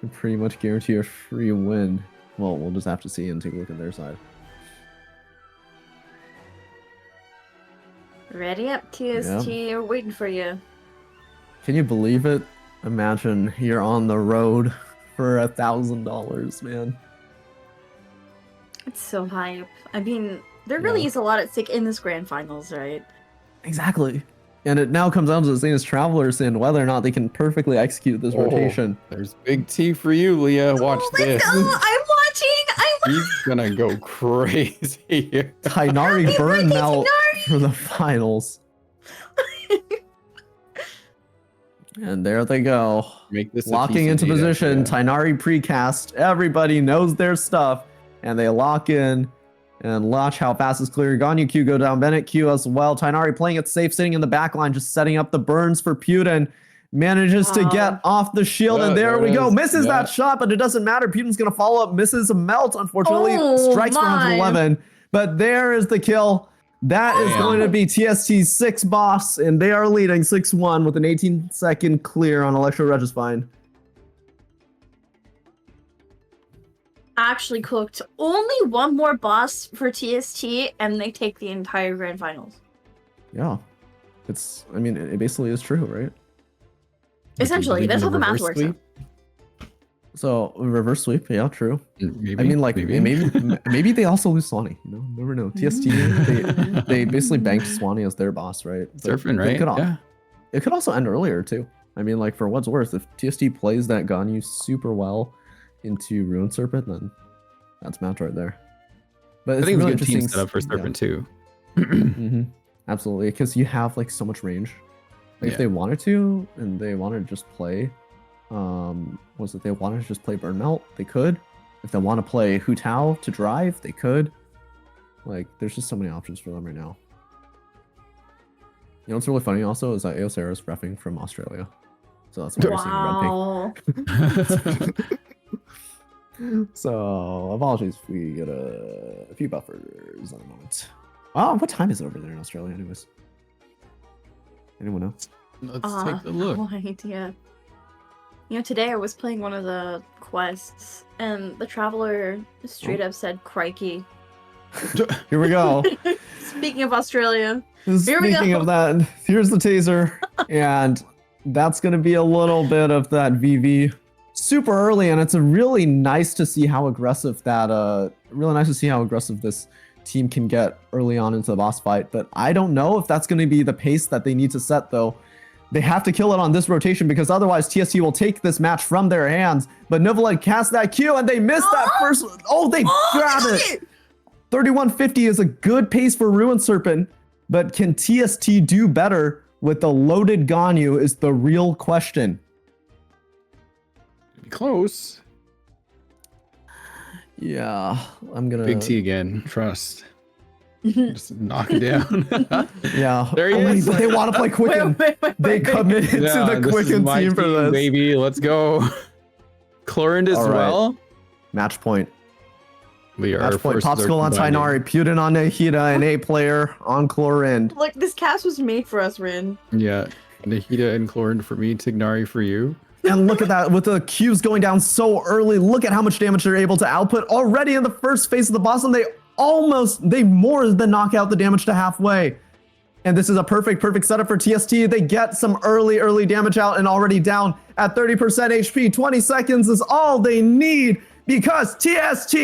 S1: Can pretty much guarantee a free win. Well, we'll just have to see and take a look at their side.
S3: Ready up, TST. We're waiting for you.
S1: Can you believe it? Imagine you're on the road for $1,000, man.
S3: It's so hype. I mean, there really
S1: Yeah.
S3: is a lot at stake in this grand finals, right?
S1: Exactly. And it now comes down to the Sanest Travelers and whether or not they can perfectly execute this
S2: Oh.
S1: rotation.
S2: There's big T for you, Leah. Watch
S3: Let's
S2: this.
S3: go! I'm watching! I'm
S2: He's gonna go crazy here.
S1: Tainari burn melt for the finals. And there they go.
S2: Make this a
S1: locking into
S2: TCG
S1: position.
S2: yeah.
S1: Tainari precast. Everybody knows their stuff. And they lock in. And watch how fast is clear. Ganyu Q go down. Bennett Q as well. Tainari playing it safe, sitting in the back line, just setting up the burns for Putin. Manages to get off the shield.
S2: Yeah,
S1: and there we go.
S2: is.
S1: Misses that shot, but it doesn't matter. Putin's going to follow up. Misses a melt, unfortunately. Strikes for 111. But there is the kill. That is going to be TST's 6 boss, and they are leading 6-1 with an 18-second clear on Electro Registine.
S3: Actually cooked. Only one more boss for TST, and they take the entire grand finals.
S1: Yeah. I mean, it basically is true, right?
S3: Essentially, that's how the math works.
S1: So reverse sweep, yeah, true.
S2: Maybe,
S1: I mean, like maybe they also lose Swanee. You know, never know. TST they basically banked Swanee as their boss, right?
S2: Surfing, right?
S1: It could also end earlier too. I mean, like for what's worth, if TST plays that Ganyu super well into Ruin Serpent, then that's match right there. But it's
S2: I think
S1: really
S2: it's a good team
S1: interesting
S2: setup for Serpent too.
S1: Absolutely, because you have like so much range. Like if they wanted to, and they wanted to just play, they wanted to just play Burn Melt, they could. If they want to play Hu Tao to drive, they could. Like, there's just so many options for them right now. You know what's really funny also is that Aosera is reffing from Australia. So that's why you're seeing red pink. So, apologies if we get a few buffers on a moment. Oh, what time is it over there in Australia anyways? Anyone know?
S2: Let's take a look.
S3: No idea. You know, today I was playing one of the quests, and the traveler straight up said "crikey."
S1: Here we go.
S3: Speaking of Australia,
S1: Speaking of that, here's the taser, and that's going to be a little bit of that VV super early, and it's really nice to see how aggressive this team can get early on into the boss fight. But I don't know if that's going to be the pace that they need to set, though. They have to kill it on this rotation because otherwise TST will take this match from their hands. But Novalite cast that Q and they missed that first. Oh, they grab it. 3150 is a good pace for Ruin Serpent, but can TST do better with the loaded Ganyu is the real question.
S2: Close.
S1: Yeah, I'm gonna
S2: Big T again. Trust. Just knock it down.
S1: Yeah,
S2: there he is.
S1: But they want to play Quicken. They committed to the Quicken team for this.
S2: Baby, let's go. Chlorine as well.
S1: Match point.
S2: We are
S1: Match point. Popsicle on Tainari, Putin on Nahida, and A player on Chlorine.
S3: Look, this cast was made for us, Rin.
S2: Yeah, Nahida and Chlorine for me, Tignari for you.
S1: And look at that, with the Qs going down so early, look at how much damage they're able to output already in the first phase of the boss, and they more than knock out the damage to halfway. And this is a perfect setup for TST. They get some early damage out and already down at 30% HP. 20 seconds is all they need because TST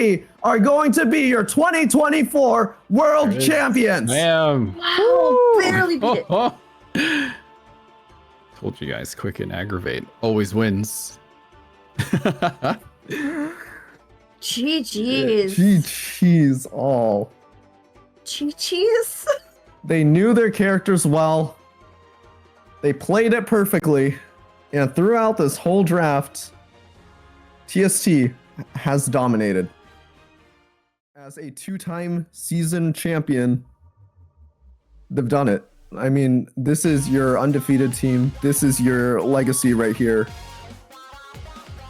S1: are going to be your 2024 world champions.
S2: Damn.
S3: Wow, barely beat it.
S2: Told you guys, quick and aggravate always wins.
S3: GG's.
S1: GG's all.
S3: GG's.
S1: They knew their characters well. They played it perfectly. And throughout this whole draft, TST has dominated. As a 2-time season champion, they've done it. I mean, this is your undefeated team. This is your legacy right here.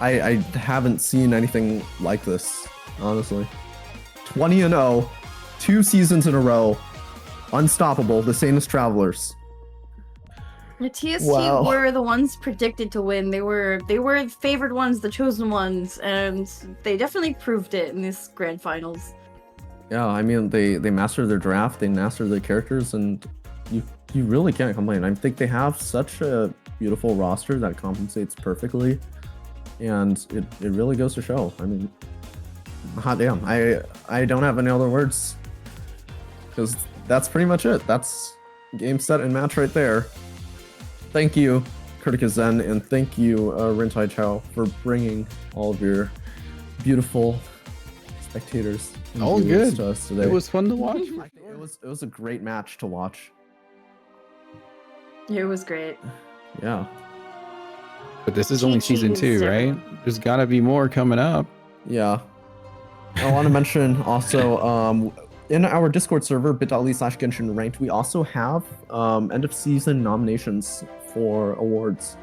S1: I haven't seen anything like this, honestly. 20-0, 2 seasons in a row. Unstoppable, the Sanest Travelers.
S3: The TST were the ones predicted to win. They were the favored ones, the chosen ones, and they definitely proved it in this grand finals.
S1: Yeah, I mean, they mastered their draft, they mastered their characters, and you really can't complain. I think they have such a beautiful roster that compensates perfectly, and it really goes to show. I mean, hot damn. I don't have any other words, because that's pretty much it. That's game, set, and match right there. Thank you, Kurtika Zen, and thank you, Rintai Chow, for bringing all of your beautiful spectators. and
S2: All
S1: viewers
S2: good.
S1: To us today.
S2: It was fun to watch.
S1: It was a great match to watch.
S3: It was great.
S1: Yeah.
S2: But this is only season 2, right? There's gotta be more coming up.
S1: Yeah. I want to mention also, in our Discord server, bit.ly/Genshin Ranked, we also have end of season nominations for awards.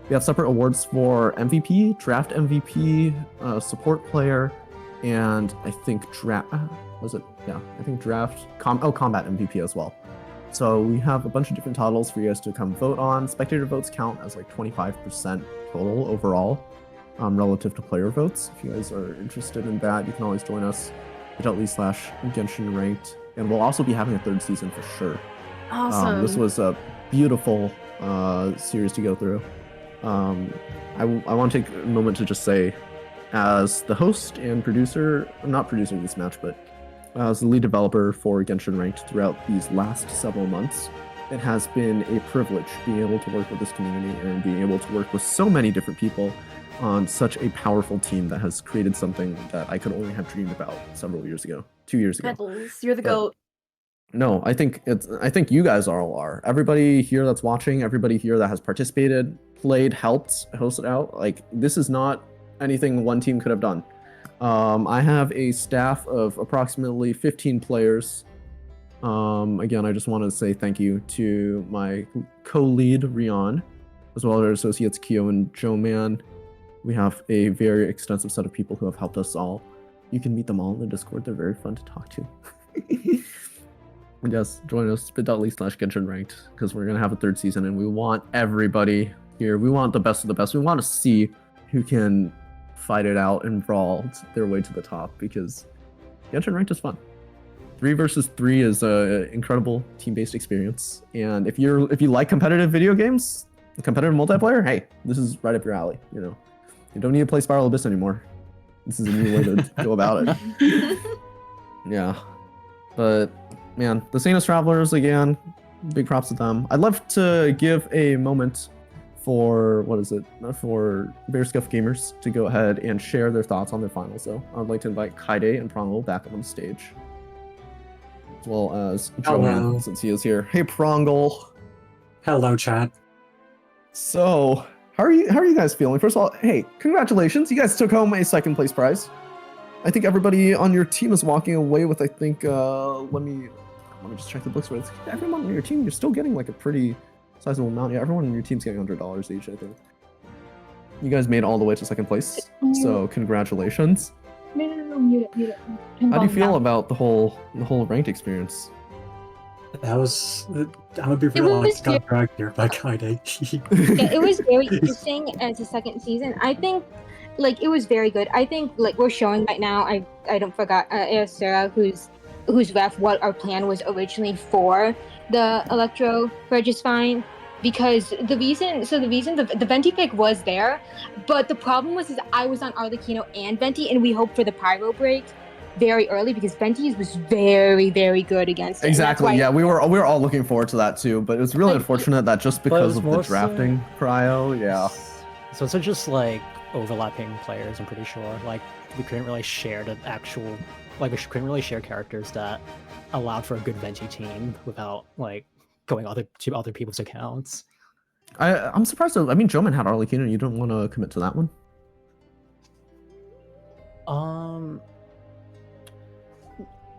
S1: We have separate awards for MVP, draft MVP, support player, and I think draft. Was it? Yeah, I think draft. Combat MVP as well. So we have a bunch of different titles for you guys to come vote on. Spectator votes count as like 25% total overall, relative to player votes. If you guys are interested in that, you can always join us bit.ly/Genshin Ranked, and we'll also be having a 3rd season for sure.
S3: Awesome.
S1: This was a beautiful series to go through. I want to take a moment to just say, as the host and producer, not producer of this match, but as the lead developer for Genshin Ranked throughout these last several months, it has been a privilege being able to work with this community and being able to work with so many different people on such a powerful team that has created something that I could only have dreamed about several years ago, 2 years ago.
S3: Pebbles, you're the
S1: But-
S3: goat.
S1: No, I think you guys all are. Everybody here that's watching, everybody here that has participated, played, helped, hosted out, like, this is not anything one team could have done. I have a staff of approximately 15 players. Again, I just want to say thank you to my co-lead, Rion, as well as our associates, Kyo and Joe Man. We have a very extensive set of people who have helped us all. You can meet them all in the Discord. They're very fun to talk to. And yes, join us, bit.ly/Genshin Ranked, because we're going to have a 3rd season, and we want everybody here. We want the best of the best. We want to see who can fight it out and brawl their way to the top, because Genshin Ranked is fun. 3 versus 3 is an incredible team-based experience, and if you like competitive video games, competitive multiplayer, hey, this is right up your alley. You know, you don't need to play Spiral Abyss anymore. This is a new way to go about it. Yeah, but man, the Sanest Travelers again, big props to them. I'd love to give a moment for for Very Scuffed Gamers to go ahead and share their thoughts on their finals. So I'd like to invite Kaide and Prongle back on stage, as well as Johan, since he is here. Hey, Prongle.
S4: Hello, chat.
S1: So, how are you guys feeling? First of all, hey, congratulations! You guys took home a 2nd place prize. I think everybody on your team is walking away with, I think, let me just check the books. But everyone on your team, you're still getting like a pretty sizable amount. Yeah, everyone on your team's getting $100 each, I think. You guys made it all the way to 2nd place, so congratulations.
S5: No, mute it.
S1: How do you feel about the whole ranked experience?
S4: That was. I'm gonna be real honest. Got dragged here by Kaide.
S5: Yeah, it was very interesting as a 2nd season. I think, like, it was very good. I think, like, we're showing right now. I don't forgot Sarah, who's ref, what our plan was originally for the Electro Registine, because the reason the Venti pick was there, but the problem was I was on Arlecchino and Venti, and we hoped for the Pyro break very early because Venti was very, very good against it.
S1: Exactly. Yeah, we were all looking forward to that too, but it was really unfortunate that just because of the drafting cryo, yeah.
S6: So it's just like overlapping players. I'm pretty sure. Like we couldn't really share we couldn't really share characters that allowed for a good Venti team without like going to other people's accounts.
S1: I'm surprised. I mean, Joman had Arlecchino. You don't want to commit to that one?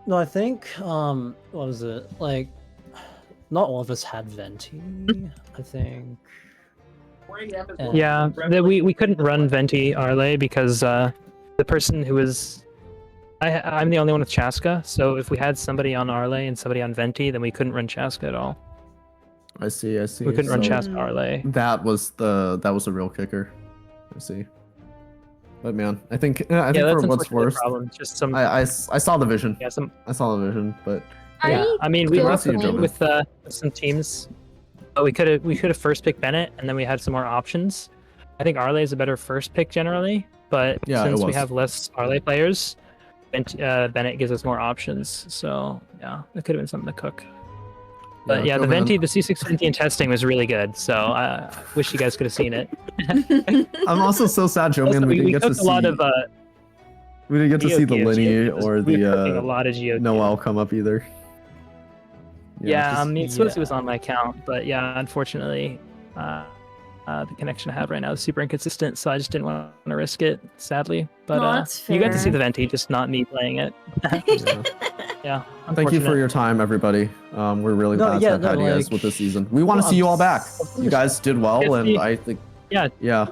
S6: No, I think what was it? Like not all of us had Venti, I think.
S7: Yeah, we couldn't run Venti Arle because the person who was I'm the only one with Chaska, so if we had somebody on Arle and somebody on Venti, then we couldn't run Chaska at all.
S1: I see.
S7: We couldn't run Chaska Arle.
S1: That was a real kicker. I see. But man, I think for what's worse,
S7: just some.
S1: I saw the vision.
S7: Yeah,
S1: I saw the vision, but
S7: yeah, I mean we worked
S1: with
S7: some teams. But we could have first picked Bennett, and then we had some more options. I think Arle is a better first pick generally, but since we have less Arle players, Bennett gives us more options. So yeah, it could have been something to cook. But yeah, the C6 Venti in testing was really good. So I wish you guys could have seen it.
S1: I'm also so sad, Joe, man, we didn't get to see. We didn't get to see the
S7: GOG,
S1: Linny
S7: was
S1: or
S7: cooking a
S1: the
S7: lot of GOG.
S1: Noel come up either.
S7: Yeah,
S1: just-
S7: I mean, Swift was on my account, but yeah, unfortunately, the connection I have right now is super inconsistent, so I just didn't want to risk it, sadly. But
S3: No, that's
S7: you got to see
S3: fair.
S7: the Venti, just not me playing it.
S1: yeah.
S7: Yeah.
S1: Thank you for
S7: unfortunate.
S1: your time, everybody. We're really
S6: No,
S1: glad
S6: yeah,
S1: to have
S6: no,
S1: had you guys
S6: like-
S1: with this season. We want to
S6: well,
S1: see you all back.
S6: I'm-
S1: You guys did well, and
S7: TST.
S1: I think
S7: Yeah.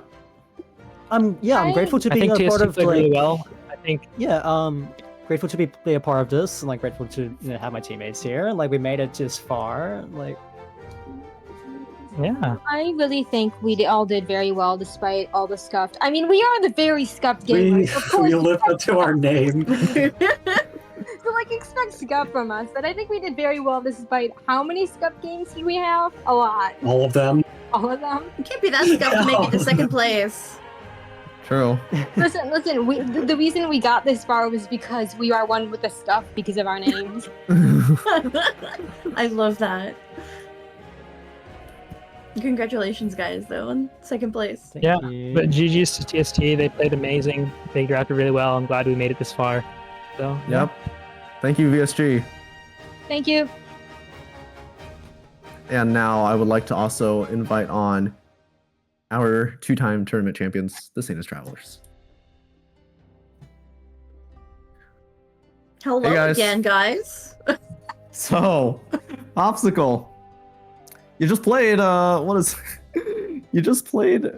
S6: I'm grateful to
S7: I
S6: be
S7: think
S6: a
S7: TST
S6: part of
S7: played
S6: like
S7: really well. I think
S6: grateful to be a part of this, and like grateful to have my teammates here. Like we made it this far. Like
S7: yeah.
S5: I really think we all did very well despite all the scuffed. I mean, we are the very scuffed gamers. Of course,
S4: We live up to our name.
S5: so like expect scuff from us. But I think we did very well despite how many scuffed games do we have? A lot.
S4: All of them.
S5: All of them.
S3: You can't be that scuffed to make it to second place.
S1: true.
S5: Listen. The reason we got this far was because we are one with the scuff because of our names.
S3: I love that. Congratulations, guys, though, on second place.
S6: thank
S7: Yeah,
S6: you.
S7: but GG's to TST. They played amazing. They drafted really well. I'm glad we made it this far. So
S1: Yep. Thank you, VSG.
S5: Thank you.
S1: And now I would like to also invite on our two-time tournament champions, the Sanest Travelers.
S3: Hello
S1: Hey, guys.
S3: again, guys.
S1: So, Obstacle. You just played, you just played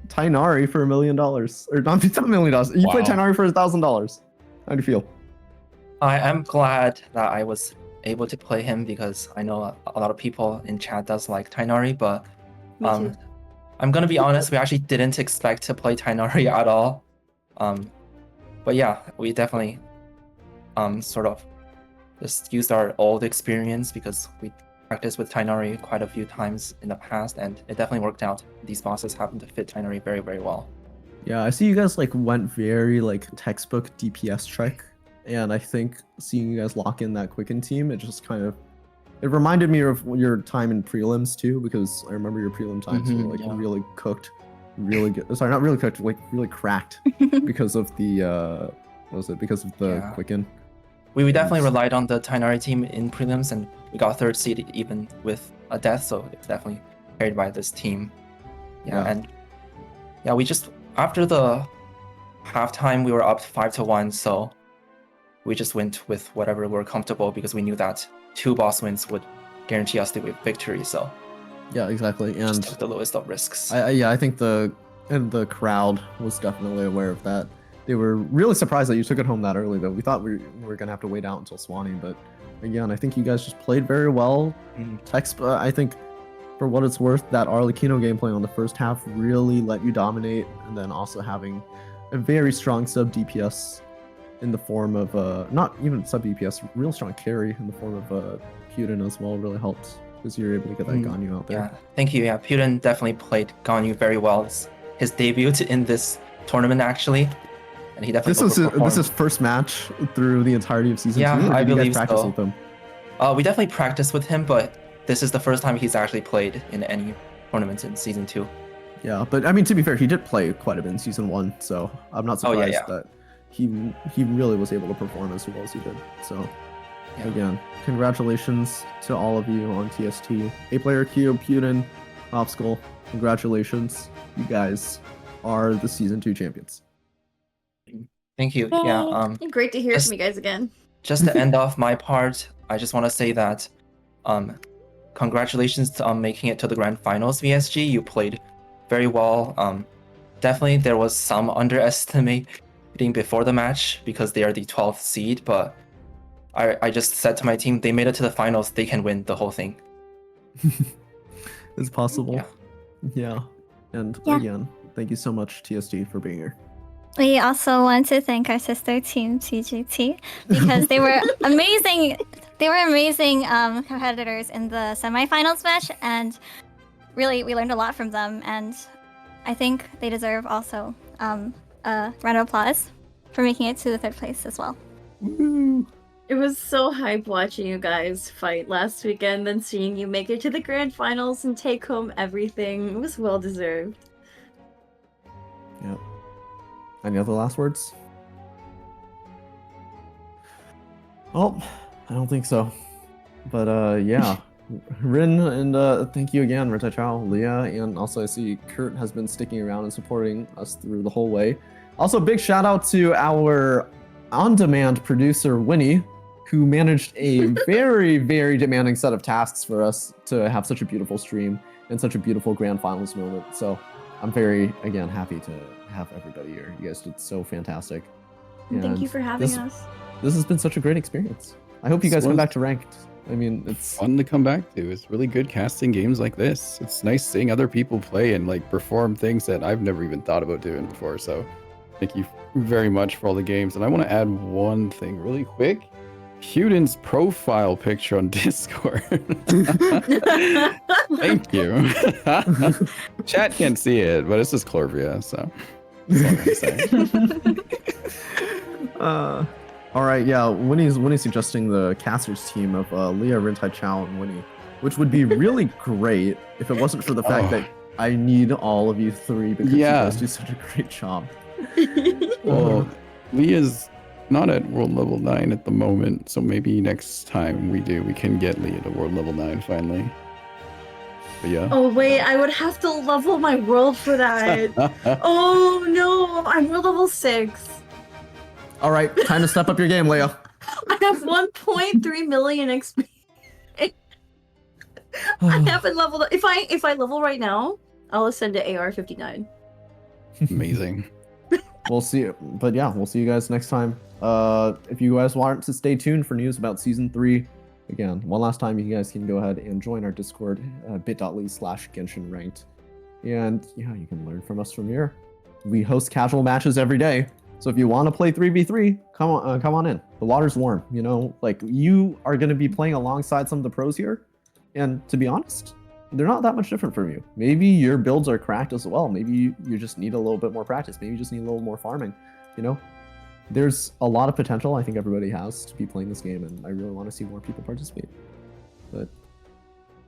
S1: Tainari for $1 million. Or not $1 million. You played
S8: Wow.
S1: Tainari for $1,000. How do you feel?
S8: I am glad that I was able to play him because I know a lot of people in chat does like Tainari, but
S3: Me too.
S8: I'm gonna be honest, we actually didn't expect to play Tainari at all. But yeah, we definitely sort of just used our old experience because we practiced with Tainari quite a few times in the past, and it definitely worked out. These bosses happen to fit Tainari very, very well.
S1: Yeah, I see you guys like went very like textbook DPS trick, and I think seeing you guys lock in that Quicken team, it just kind of it reminded me of your time in prelims too, because I remember your prelim times were like
S8: yeah.
S1: really cooked, really good. Sorry, not really cooked, like really cracked because of the what was it? Because of the
S8: Yeah.
S1: Quicken.
S8: We definitely
S1: Yes.
S8: relied on the Tainari team in prelims, and we got third seed even with a death, so it's definitely carried by this team.
S1: Yeah.
S8: And yeah, we just after the halftime we were up 5-1, so we just went with whatever we're comfortable because we knew that 2 boss wins would guarantee us the victory. So
S1: Yeah, exactly.
S8: just
S1: And
S8: took the lowest of risks.
S1: I think the crowd was definitely aware of that. They were really surprised that you took it home that early, though. We thought we were gonna have to wait out until Swanee, but again, I think you guys just played very well. I think, for what it's worth, that Arlecchino gameplay on the first half really let you dominate, and then also having a very strong sub DPS in the form of not even sub DPS, real strong carry in the form of Putin as well really helped because you're able to get that Ganyu out there.
S8: Yeah, thank you. Yeah, Putin definitely played Ganyu very well. It's his debut in this tournament actually, and he definitely
S1: This
S8: overperformed.
S1: is his first match through the entirety of season
S8: Yeah,
S1: 2. Or
S8: I
S1: did you guys
S8: believe
S1: practice
S8: so.
S1: with him?
S8: We definitely practiced with him, but this is the first time he's actually played in any tournaments in season 2.
S1: Yeah, but I mean, to be fair, he did play quite a bit in season 1, so I'm not
S8: Oh,
S1: surprised
S8: yeah.
S1: that he really was able to perform as well as he did. So
S8: Yeah.
S1: again, congratulations to all of you on TST. A-Player Q, Putin, Obstacle, congratulations. You guys are the season 2 champions.
S8: Thank you. Yeah.
S3: Great to hear
S8: just-
S3: from you guys again.
S8: Just to end off my part, I just want to say that, congratulations on making it to the grand finals, VSG. You played very well. Definitely there was some underestimating before the match because they are the 12th seed, but I just said to my team, they made it to the finals, they can win the whole thing.
S1: It's possible.
S8: Yeah.
S1: Yeah. And
S9: Yeah.
S1: again, thank you so much, TST, for being here.
S9: We also want to thank our sister team TGT because they were amazing. They were amazing competitors in the semifinals match, and really we learned a lot from them. And I think they deserve also a round of applause for making it to the 3rd place as well.
S1: Woo!
S3: It was so hype watching you guys fight last weekend, then seeing you make it to the grand finals and take home everything. It was well deserved.
S1: Yep. Any other last words? Oh, I don't think so. But yeah. Rin, and thank you again, Rita Chow, Leah, and also I see Kurt has been sticking around and supporting us through the whole way. Also, big shout out to our on-demand producer, Winnie, who managed a very, very demanding set of tasks for us to have such a beautiful stream and such a beautiful grand finals moment. So I'm very, again, happy to have everybody here. You guys did so fantastic.
S3: Thank you for having us.
S1: This has been such a great experience. I hope you guys come back to ranked. I mean, it's
S2: fun to come back to. It's really good casting games like this. It's nice seeing other people play and like perform things that I've never even thought about doing before. So thank you very much for all the games. And I want to add one thing really quick. Huden's profile picture on Discord. Thank you. Chat can't see it, but it's just Clorvia, so that's all I'm saying.
S1: All right, yeah. Winnie's suggesting the casters team of Leah, Rintai Chow, and Winnie, which would be really great if it wasn't for the fact that I need all of you three because you guys do such a great job.
S2: Well, Leah's not at world level 9 at the moment, so maybe next time we can get Leah to world level 9 finally. But yeah.
S3: Oh wait, I would have to level my world for that. Oh no, I'm world level 6.
S1: All right, time to step up your game, Leah.
S3: I have 1.3 million XP. I haven't leveled up. If I level right now, I'll ascend to AR 59.
S2: Amazing.
S1: We'll see, but yeah, we'll see you guys next time. If you guys want to stay tuned for news about season 3, again, one last time, you guys can go ahead and join our Discord, bit.ly/Genshin Ranked, and yeah, you can learn from us from here. We host casual matches every day. So if you want to play 3v3, come on in. The water's warm, you know, like you are going to be playing alongside some of the pros here. And to be honest, they're not that much different from you. Maybe your builds are cracked as well. Maybe you just need a little bit more practice. Maybe you just need a little more farming, you know? There's a lot of potential I think everybody has to be playing this game, and I really want to see more people participate. But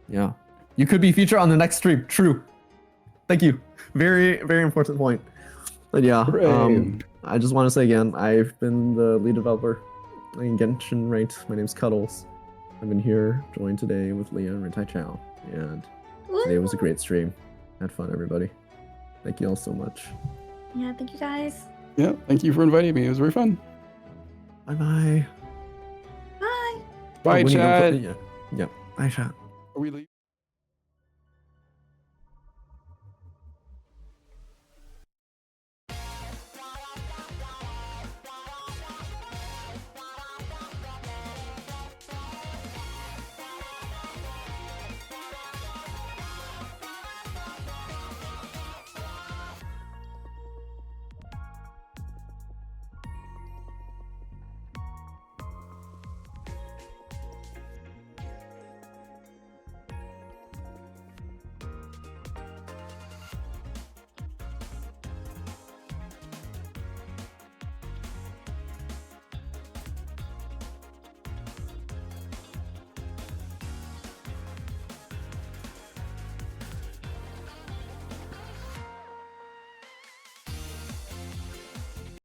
S1: yeah, you could be featured on the next stream. True. Thank you. Very, very important point. But yeah, I just want to say again, I've been the lead developer in Genshin Ranked. My name's Cuddles. I've been here, joined today with Leah and Rintai Chow, and today was a great stream. Had fun, everybody. Thank you all so much.
S3: Yeah, thank you guys.
S2: Yeah, thank you for inviting me. It was very fun.
S1: Bye-bye.
S3: Bye.
S2: Bye, chat.
S1: Yeah, bye, chat.
S2: Are we leaving?